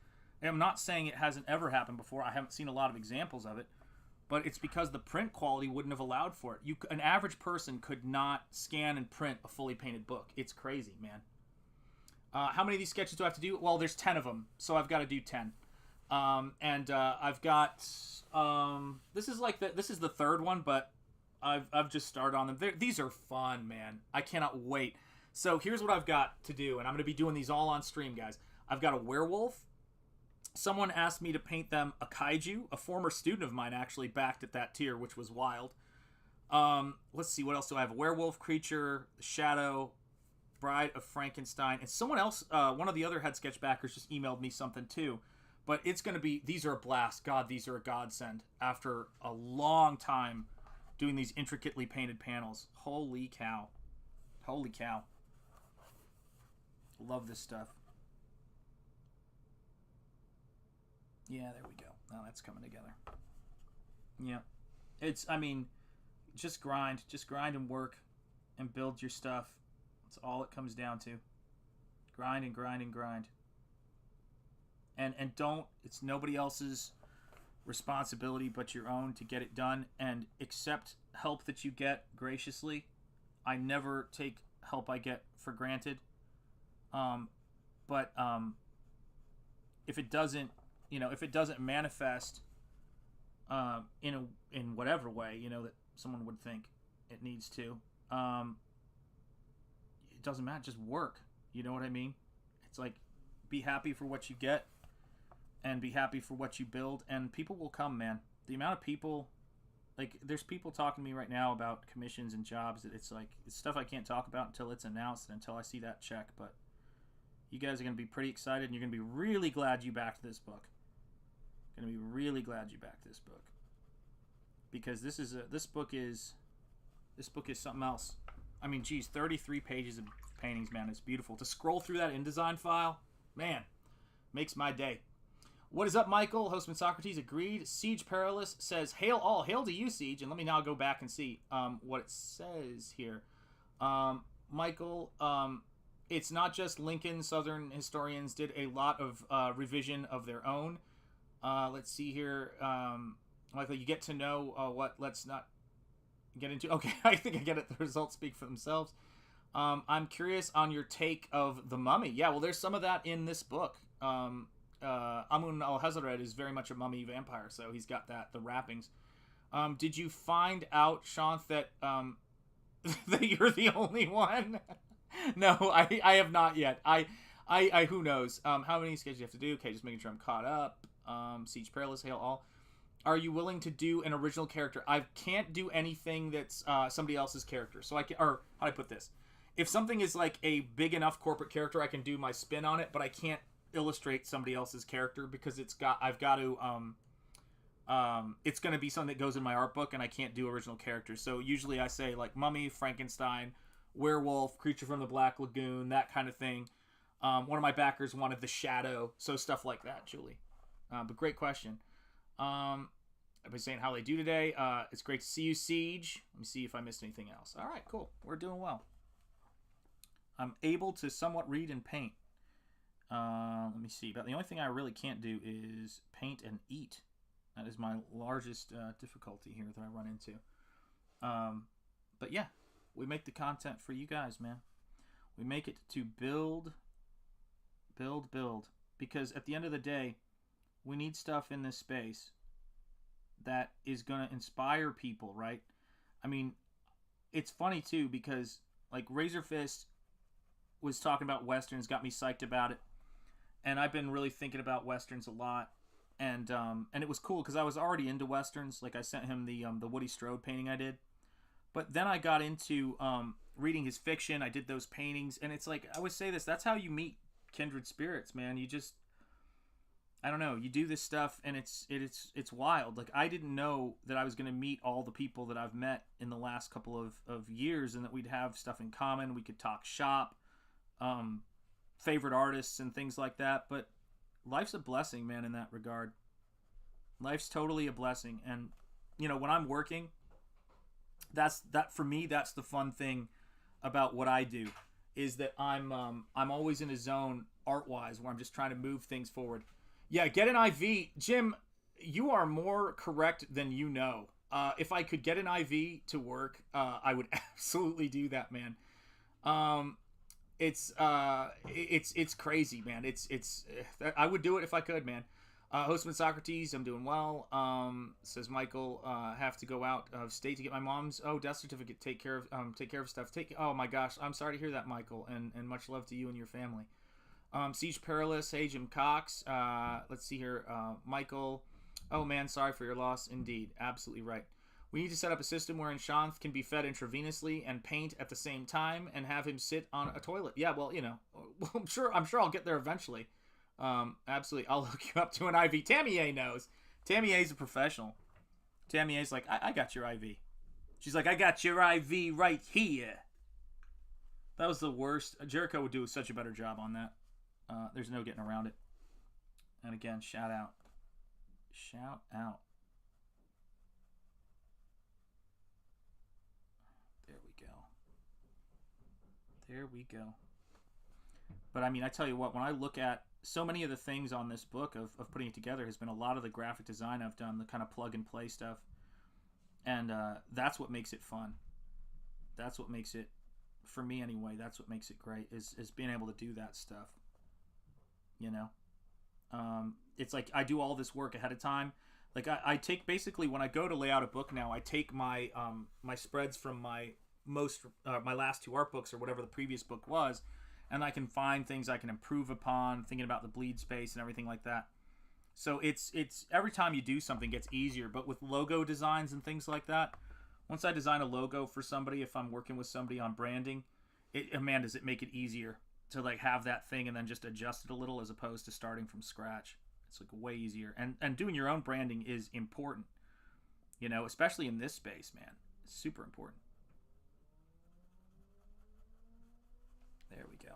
I'm not saying it hasn't ever happened before. I haven't seen a lot of examples of it, but it's because the print quality wouldn't have allowed for it. An average person could not scan and print a fully painted book. It's crazy, man. How many of these sketches do I have to do? Well, there's 10 of them, so I've got to do 10. I've got this is the third one, but I've just started on them. These are fun, man. I cannot wait. So here's what I've got to do, and I'm going to be doing these all on stream, guys. I've got a werewolf. Someone asked me to paint them a kaiju. A former student of mine actually backed at that tier, which was wild. Let's see, what else do I have? A werewolf creature, the shadow, Bride of Frankenstein, and someone else, one of the other head sketch backers just emailed me something too. But it's going to be, these are a blast. God, these are a godsend after a long time doing these intricately painted panels. Holy cow. Holy cow. Love this stuff. Yeah, there we go. Now that's coming together. Yeah. Just grind and work and build your stuff. That's all it comes down to. Grind and grind and grind. And it's nobody else's responsibility but your own to get it done, and accept help that you get graciously. I never take help I get for granted. But if it doesn't manifest in whatever way, that someone would think it needs to, it doesn't matter, just work. You know what I mean? It's like, be happy for what you get and be happy for what you build, and people will come, man. The amount of people, like, there's people talking to me right now about commissions and jobs that it's like, it's stuff I can't talk about until it's announced and until I see that check. But you guys are going to be pretty excited, and you're going to be really glad you backed this book. Going to be really glad you backed this book, because this book is something else. I mean, geez, 33 pages of paintings, man. It's beautiful. To scroll through that InDesign file, man, makes my day. What is up, Michael? Hostman Socrates agreed. Siege Perilous says, hail all. Hail to you, Siege. And let me now go back and see what it says here. Michael, it's not just Lincoln. Southern historians did a lot of revision of their own. Let's see here. Michael, you get to know what let's not get into. Okay, I think I get it. The results speak for themselves. I'm curious on your take of The Mummy. Yeah, well, there's some of that in this book. Amun al-Hazred is very much a mummy vampire, so he's got the wrappings. Did you find out, Shanth, that that you're the only one? No, I have not yet. I who knows? How many sketches do you have to do? Okay, just making sure I'm caught up. Siege Perilous, hail all. Are you willing to do an original character? I can't do anything that's somebody else's character. So I can, or how do I put this? If something is like a big enough corporate character, I can do my spin on it, but I can't illustrate somebody else's character because it's going to be something that goes in my art book, and I can't do original characters. So usually I say like mummy, Frankenstein, werewolf, creature from the Black Lagoon, that kind of thing. One of my backers wanted the shadow, so stuff like that, Julie. But great question. Everybody's saying how they do today. It's great to see you, Siege. Let me see if I missed anything else. All right, cool. We're doing well. I'm able to somewhat read and paint. Let me see. But the only thing I really can't do is paint and eat. That is my largest difficulty here that I run into. But yeah, we make the content for you guys, man. We make it to build. Because at the end of the day, we need stuff in this space that is going to inspire people, right? I mean, it's funny too, because like RAZÖRFIST was talking about Westerns, got me psyched about it. And I've been really thinking about Westerns a lot. And it was cool because I was already into Westerns. Like I sent him the Woody Strode painting I did. But then I got into reading his fiction. I did those paintings. And it's like, I always say this, that's how you meet kindred spirits, man. You just, I don't know, you do this stuff and it's wild. Like I didn't know that I was going to meet all the people that I've met in the last couple of years, and that we'd have stuff in common. We could talk shop, favorite artists and things like that. But life's a blessing, man, in that regard. Life's totally a blessing. And you know, when I'm working, that for me, that's the fun thing about what I do, is that I'm always in a zone art-wise where I'm just trying to move things forward. Yeah, get an IV. Jim, you are more correct than you know. If I could get an IV to work, I would absolutely do that, man. Um, it's crazy, man. I would do it if I could, man. Hostman Socrates, I'm doing well. Says Michael, have to go out of state to get my mom's death certificate. Take care of stuff. Oh my gosh, I'm sorry to hear that, Michael, and much love to you and your family. Siege Perilous, hey Jim Cox. Let's see here, Michael. Oh man, sorry for your loss. Indeed, absolutely right. We need to set up a system wherein Shanth can be fed intravenously and paint at the same time, and have him sit on a toilet. Yeah, well, I'm sure I'll get there eventually. Absolutely, I'll hook you up to an IV. Tammy A knows. Tammy A's a professional. Tammy A's like, I got your IV. She's like, I got your IV right here. That was the worst. Jericho would do such a better job on that. There's no getting around it. And again, shout out. Shout out. There we go. There we go. But I mean, I tell you what, when I look at so many of the things on this book of putting it together has been a lot of the graphic design I've done, the kind of plug and play stuff. And that's what makes it fun. That's what makes it, for me anyway, that's what makes it great, is being able to do that stuff. It's like I do all this work ahead of time. Like I take, basically when I go to lay out a book now, I take my my spreads from my last two art books or whatever the previous book was, and I can find things I can improve upon, thinking about the bleed space and everything like that. So it's every time you do something it gets easier. But with logo designs and things like that, once I design a logo for somebody, if I'm working with somebody on branding, does it make it easier to like have that thing and then just adjust it a little, as opposed to starting from scratch. It's like way easier. And doing your own branding is important, especially in this space, man. It's super important. There we go.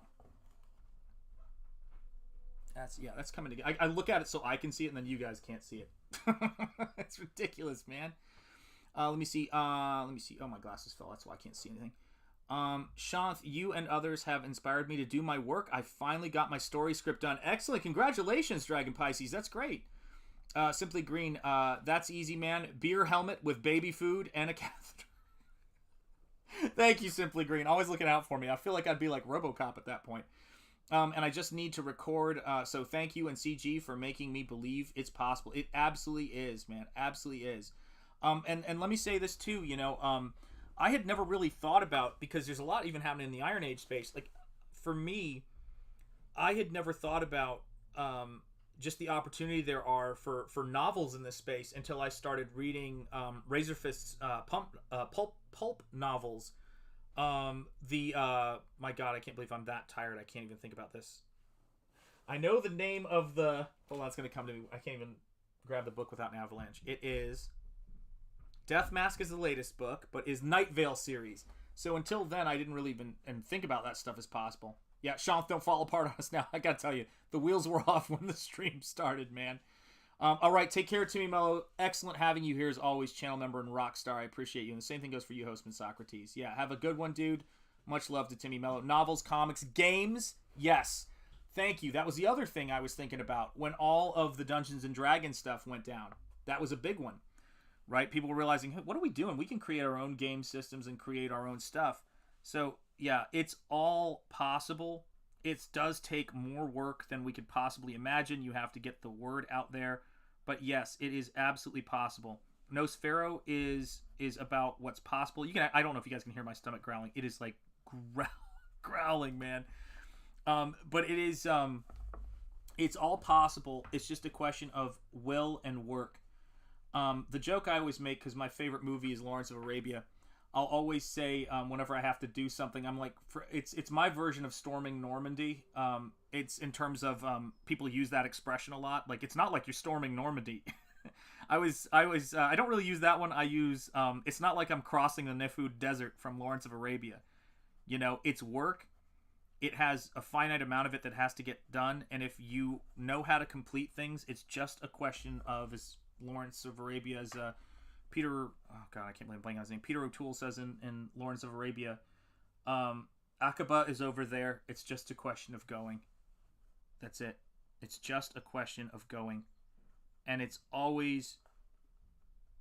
That's coming together. I look at it so I can see it, and then you guys can't see it. It's ridiculous, man. Let me see. Oh, my glasses fell. That's why I can't see anything. Shanth, you and others have inspired me to do my work. I finally got my story script done. Excellent. Congratulations, Dragon Pisces. That's great. Simply Green, that's easy, man. Beer helmet with baby food and a catheter. Thank you, Simply Green. Always looking out for me. I feel like I'd be like RoboCop at that point. And I just need to record. So thank you and CG for making me believe it's possible. It absolutely is, man. Absolutely is. And let me say this too, I had never really thought about, because there's a lot even happening in the Iron Age space. Like, for me, I had never thought about just the opportunity there are for novels in this space until I started reading RAZÖRFIST's pulp novels. My God, I can't believe I'm that tired. I can't even think about this. I know the name of the... Hold on, it's going to come to me. I can't even grab the book without an avalanche. It is... Death Mask is the latest book, but is Night Vale series. So until then, I didn't really even think about that stuff as possible. Yeah, Shanth, don't fall apart on us now. I gotta tell you, the wheels were off when the stream started, man. All right, take care, Timmy Mello. Excellent having you here as always, channel member and rock star. I appreciate you. And the same thing goes for you, Hostman Socrates. Yeah, have a good one, dude. Much love to Timmy Mello. Novels, comics, games. Yes. Thank you. That was the other thing I was thinking about when all of the Dungeons and Dragons stuff went down. That was a big one. Right? People were realizing, hey, what are we doing? We can create our own game systems and create our own stuff. So, yeah, it's all possible. It does take more work than we could possibly imagine. You have to get the word out there. But yes, it is absolutely possible. Nosfero is about what's possible. I don't know if you guys can hear my stomach growling. It is like growling, man. But it is it's all possible. It's just a question of will and work. The joke I always make, because my favorite movie is Lawrence of Arabia, I'll always say whenever I have to do something, I'm like, it's my version of storming Normandy. It's in terms of people use that expression a lot. Like, it's not like you're storming Normandy. I don't really use that one. I use it's not like I'm crossing the Nefud Desert from Lawrence of Arabia. It's work. It has a finite amount of it that has to get done, and if you know how to complete things, it's just a question of, as Lawrence of Arabia's Peter, oh God, I can't believe I'm blanking on his name. Peter O'Toole says in Lawrence of Arabia, Aqaba is over there. It's just a question of going. That's it. It's just a question of going. And it's always,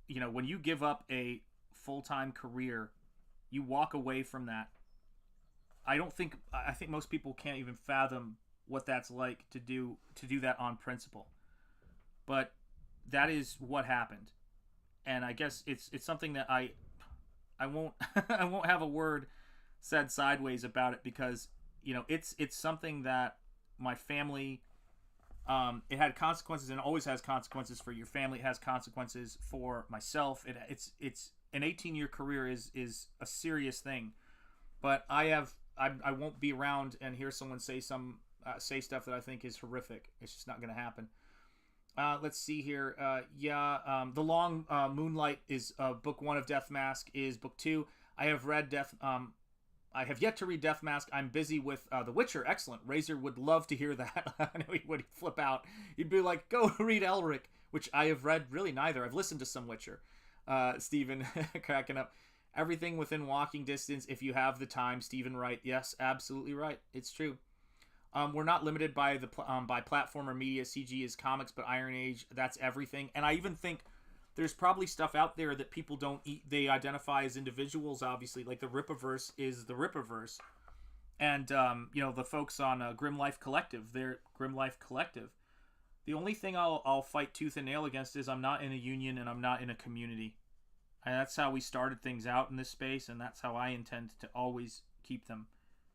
when you give up a full-time career, you walk away from that. I think most people can't even fathom what that's like to do that on principle. But that is what happened. And I guess it's something that I won't I won't have a word said sideways about it, because it's something that my family, it had consequences, and always has consequences for your family. It has consequences for myself. It's an 18-year career is a serious thing. But I won't be around and hear someone say stuff that I think is horrific. It's just not going to happen. Let's see here. The Long Moonlight is book 1 of Death Mask is book 2. I have read I have yet to read Death Mask. I'm busy with The Witcher. Excellent. Razor would love to hear that. I know he would flip out. He'd be like, go read Elric, which I have read really neither. I've listened to some Witcher. Stephen cracking up. Everything within walking distance if you have the time. Stephen Wright. Yes, absolutely right. It's true. We're not limited by by platform or media. CG is comics, but Iron Age, that's everything. And I even think there's probably stuff out there that people don't eat. They identify as individuals, obviously. Like the Rippaverse is the Rippaverse. And, the folks on Grim Life Collective, they're Grim Life Collective. The only thing I'll fight tooth and nail against is I'm not in a union and I'm not in a community. And that's how we started things out in this space, and that's how I intend to always keep them.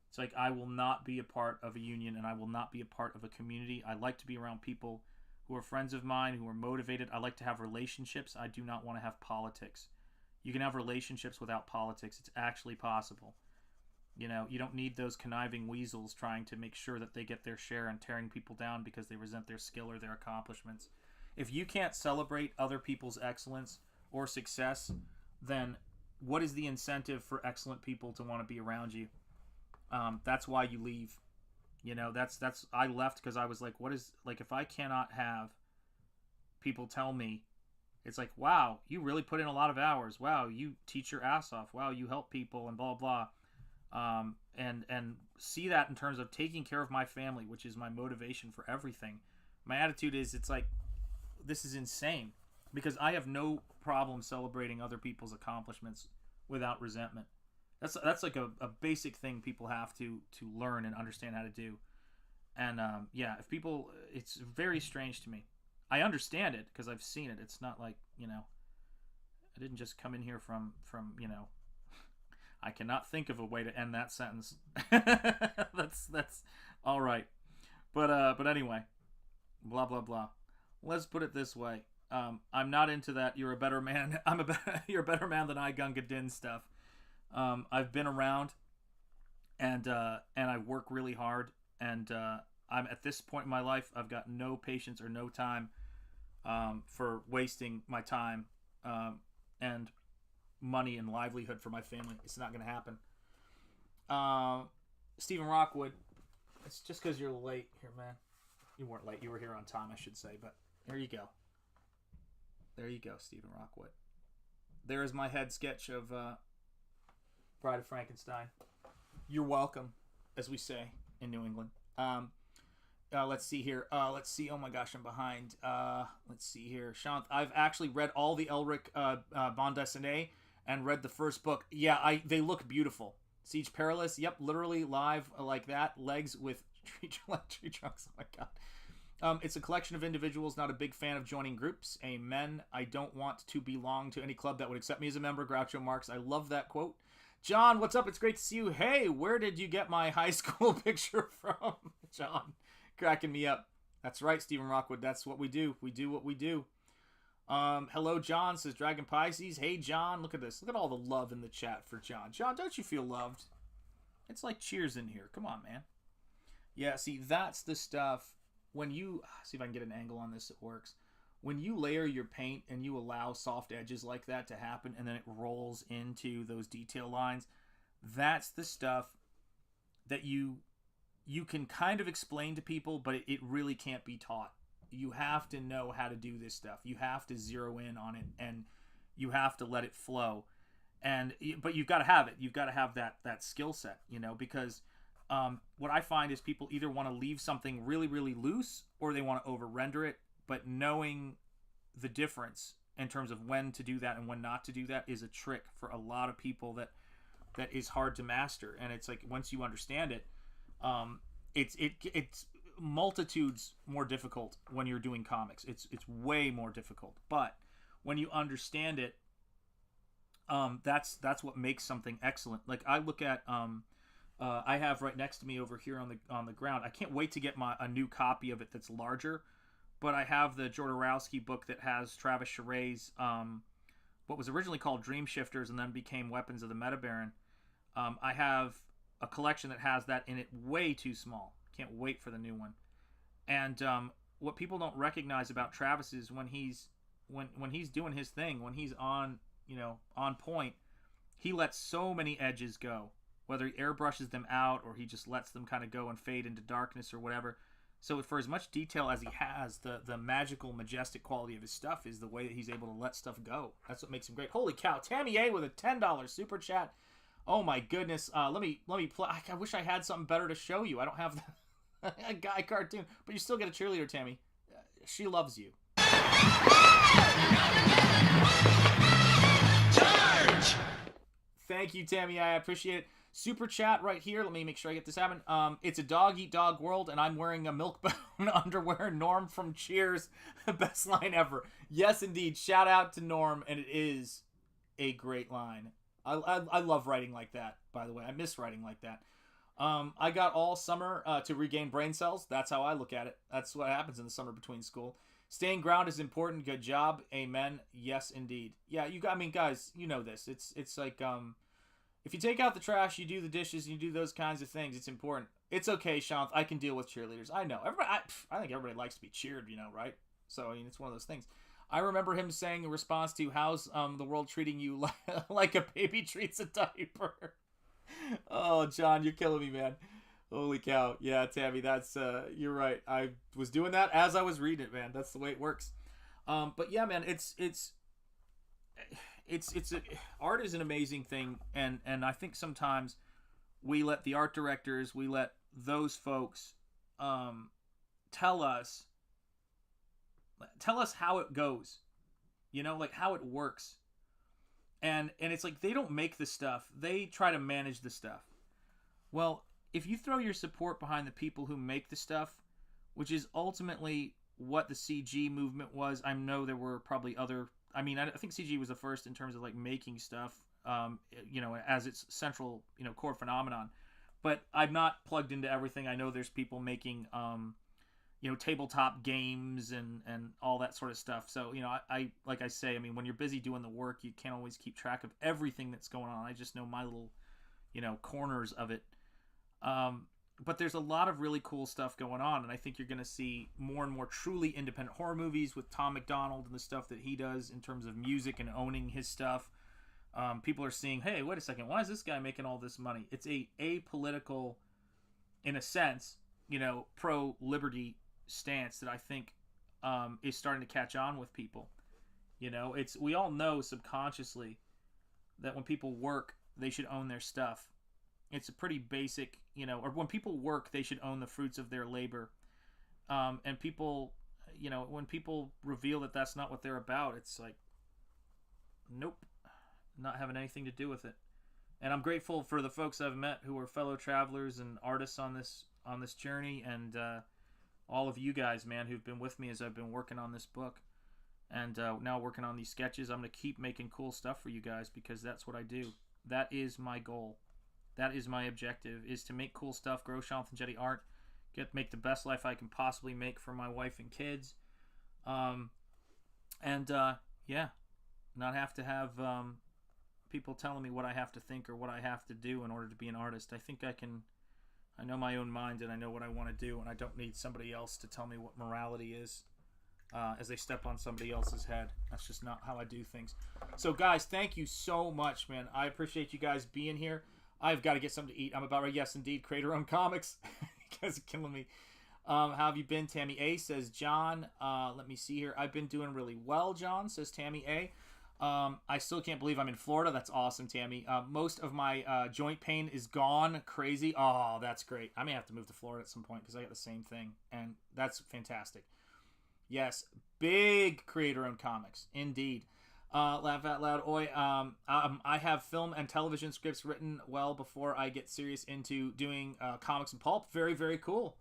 It's like I will not be a part of a union, and I will not be a part of a community. I like to be around people who are friends of mine, who are motivated. I like to have relationships. I do not want to have politics. You can have relationships without politics. It's actually possible. You don't need those conniving weasels trying to make sure that they get their share and tearing people down because they resent their skill or their accomplishments. If you can't celebrate other people's excellence or success, then what is the incentive for excellent people to want to be around you? That's why you leave. That's I left because I was like, if I cannot have people tell me, it's like, wow, you really put in a lot of hours. Wow, you teach your ass off. Wow, you help people and blah, blah. And see that in terms of taking care of my family, which is my motivation for everything. My attitude is, it's like, this is insane, because I have no problem celebrating other people's accomplishments without resentment. That's like a basic thing people have to learn and understand how to do. And if people, it's very strange to me. I understand it because I've seen it. It's not like, I didn't just come in here from I cannot think of a way to end that sentence. that's all right. But anyway, blah blah blah. Let's put it this way. I'm not into that. You're a better man. You're a better man than I, Gunga Din stuff. I've been around, and I work really hard, and I'm at this point in my life, I've got no patience or no time for wasting my time and money and livelihood for my family. It's not going to happen. Stephen Rockwood, it's just because you're late here, man. You weren't late. You were here on time, I should say, but there you go. There you go, Stephen Rockwood. There is my head sketch of Bride of Frankenstein. You're welcome, as we say in New England. Let's see here. Let's see. Oh my gosh, I'm behind. Let's see here. Shanth, I've actually read all the Elric bande dessinée and read the first book. Yeah, they look beautiful. Siege Perilous. Yep, literally live like that. Legs with tree trunks. Oh my god. It's a collection of individuals. Not a big fan of joining groups. Amen. I don't want to belong to any club that would accept me as a member. Groucho Marx. I love that quote. John, what's up? It's great to see you. Hey, where did you get my high school picture from? John, cracking me up. That's right, Stephen Rockwood. That's what we do. We do what we do. Hello, John, says Dragon Pisces. Hey, John, look at this. Look at all the love in the chat for John. John, don't you feel loved? It's like cheers in here. Come on, man. Yeah, see, that's the stuff. When you... See if I can get an angle on this that works. When you layer your paint and you allow soft edges like that to happen, and then it rolls into those detail lines, that's the stuff that you can kind of explain to people, but it really can't be taught. You have to know how to do this stuff. You have to zero in on it, and you have to let it flow. But you've got to have it. You've got to have that skill set, because what I find is people either want to leave something really, really loose or they want to over render it, but knowing the difference in terms of when to do that and when not to do that is a trick for a lot of people that is hard to master. And it's like, once you understand it, it's multitudes more difficult when you're doing comics. It's way more difficult, but when you understand it, that's what makes something excellent. Like I look at I have right next to me over here on the ground. I can't wait to get a new copy of it that's larger. But I have the Jodorowsky book that has Travis Charest's what was originally called Dream Shifters and then became Weapons of the Meta Baron. I have a collection that has that in it, way too small. Can't wait for the new one. And what people don't recognize about Travis is when he's doing his thing, when he's on point, he lets so many edges go. Whether he airbrushes them out or he just lets them kind of go and fade into darkness or whatever. So for as much detail as he has, the magical, majestic quality of his stuff is the way that he's able to let stuff go. That's what makes him great. Holy cow! Tammy A with a $10 super chat. Oh my goodness! Let me play. I wish I had something better to show you. I don't have a guy cartoon, but you still get a cheerleader, Tammy. She loves you. Charge! Thank you, Tammy. I appreciate it. Super chat right here. Let me make sure I get this happen. It's a dog eat dog world, and I'm wearing a Milkbone underwear. Norm from Cheers, best line ever. Yes, indeed. Shout out to Norm, and it is a great line. I love writing like that. By the way, I miss writing like that. I got all summer to regain brain cells. That's how I look at it. That's what happens in the summer between school. Staying ground is important. Good job. Amen. Yes, indeed. Yeah, I mean, guys, you know this. It's like if you take out the trash, you do the dishes, you do those kinds of things, it's important. It's okay, Shanth. I can deal with cheerleaders. I know. I think everybody likes to be cheered, right? So, I mean, it's one of those things. I remember him saying in response to, how's the world treating you like a baby treats a diaper? Oh, John, you're killing me, man. Holy cow. Yeah, Tammy, that's, you're right. I was doing that as I was reading it, man. That's the way it works. But yeah, man, art is an amazing thing, and I think sometimes we let the art directors, we let those folks tell us how it goes, like how it works, and it's like they don't make the stuff, they try to manage the stuff. Well, if you throw your support behind the people who make the stuff, which is ultimately what the CG movement was. I know there were probably other. I mean, I think CG was the first in terms of like making stuff, as its central, core phenomenon. But I'm not plugged into everything. I know there's people making, tabletop games and all that sort of stuff. So, I like I say, I mean, when you're busy doing the work, you can't always keep track of everything that's going on. I just know my little, corners of it. But there's a lot of really cool stuff going on, and I think you're going to see more and more truly independent horror movies with Tom McDonald and the stuff that he does in terms of music and owning his stuff. People are seeing, hey, wait a second, why is this guy making all this money? It's a apolitical, in a sense, pro-liberty stance that I think is starting to catch on with people. We all know subconsciously that when people work, they should own their stuff. It's a pretty basic, or when people work, they should own the fruits of their labor. And people, when people reveal that that's not what they're about, it's like, nope, not having anything to do with it. And I'm grateful for the folks I've met who are fellow travelers and artists on this journey, and all of you guys, man, who've been with me as I've been working on this book, and now working on these sketches. I'm going to keep making cool stuff for you guys because that's what I do. That is my goal. That is my objective, is to make cool stuff, grow Shanth Enjeti art, make the best life I can possibly make for my wife and kids. Not have to have people telling me what I have to think or what I have to do in order to be an artist. I think I know my own mind, and I know what I want to do, and I don't need somebody else to tell me what morality is as they step on somebody else's head. That's just not how I do things. So, guys, thank you so much, man. I appreciate you guys being here. I've got to get something to eat. I'm about ready. Yes, indeed. Creator Own Comics. You guys are killing me. How have you been? Tammy A says, John. Let me see here. I've been doing really well, John, says Tammy A. I still can't believe I'm in Florida. That's awesome, Tammy. Most of my joint pain is gone. Crazy. Oh, that's great. I may have to move to Florida at some point because I got the same thing, and that's fantastic. Yes, big creator-owned comics, indeed. Laugh out loud, oi. I have film and television scripts written well before I get serious into doing comics and pulp. Very, very cool.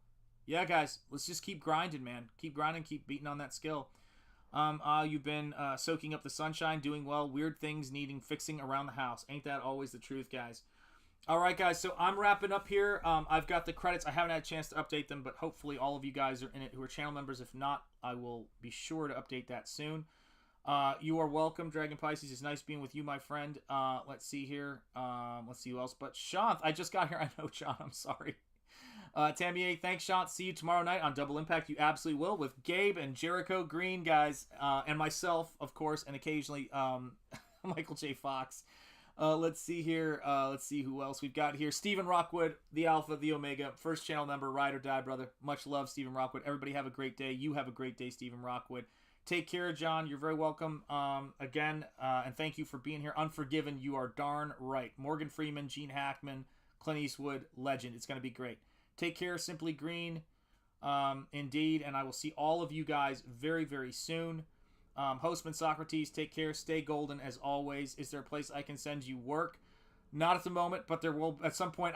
Yeah, guys, let's just keep grinding, man. Keep grinding, keep beating on that skill. You've been soaking up the sunshine, doing well. Weird things needing fixing around the house. Ain't that always the truth, guys? All right, guys, so I'm wrapping up here. I've got the credits. I haven't had a chance to update them, but hopefully all of you guys are in it who are channel members. If not, I will be sure to update that soon. You are welcome, Dragon Pisces. It's nice being with you, my friend. Let's see here. Let's see who else. But Shanth, I just got here. I know, John. I'm sorry. Tammy A, thanks, Shanth. See you tomorrow night on Double Impact. You absolutely will, with Gabe and Jericho Green, guys, and myself, of course, and occasionally Michael J. Fox. Let's see here. Let's see who else we've got here. Stephen Rockwood, the Alpha, the Omega, first channel member, ride or die, brother. Much love, Stephen Rockwood. Everybody have a great day. You have a great day, Stephen Rockwood. Take care, John. You're very welcome. Again, and thank you for being here. Unforgiven, you are darn right. Morgan Freeman, Gene Hackman, Clint Eastwood, legend. It's going to be great. Take care, Simply Green. Indeed, and I will see all of you guys very, very soon. Hostman Socrates, take care. Stay golden as always. Is there a place I can send you work? Not at the moment, but there will at some point.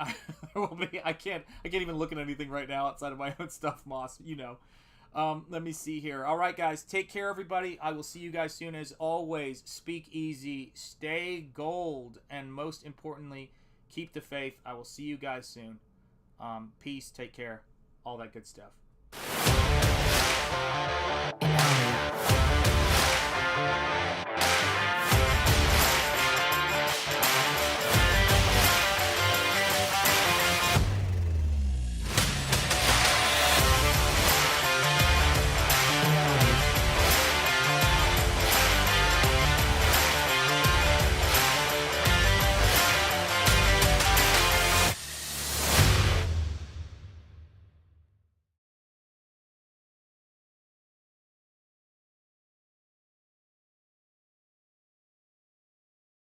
There will be. I can't even look at anything right now outside of my own stuff, Moss. You know. Let me see here. All right, guys. Take care, everybody. I will see you guys soon. As always, speak easy, stay gold, and most importantly, keep the faith. I will see you guys soon. Peace. Take care. All that good stuff.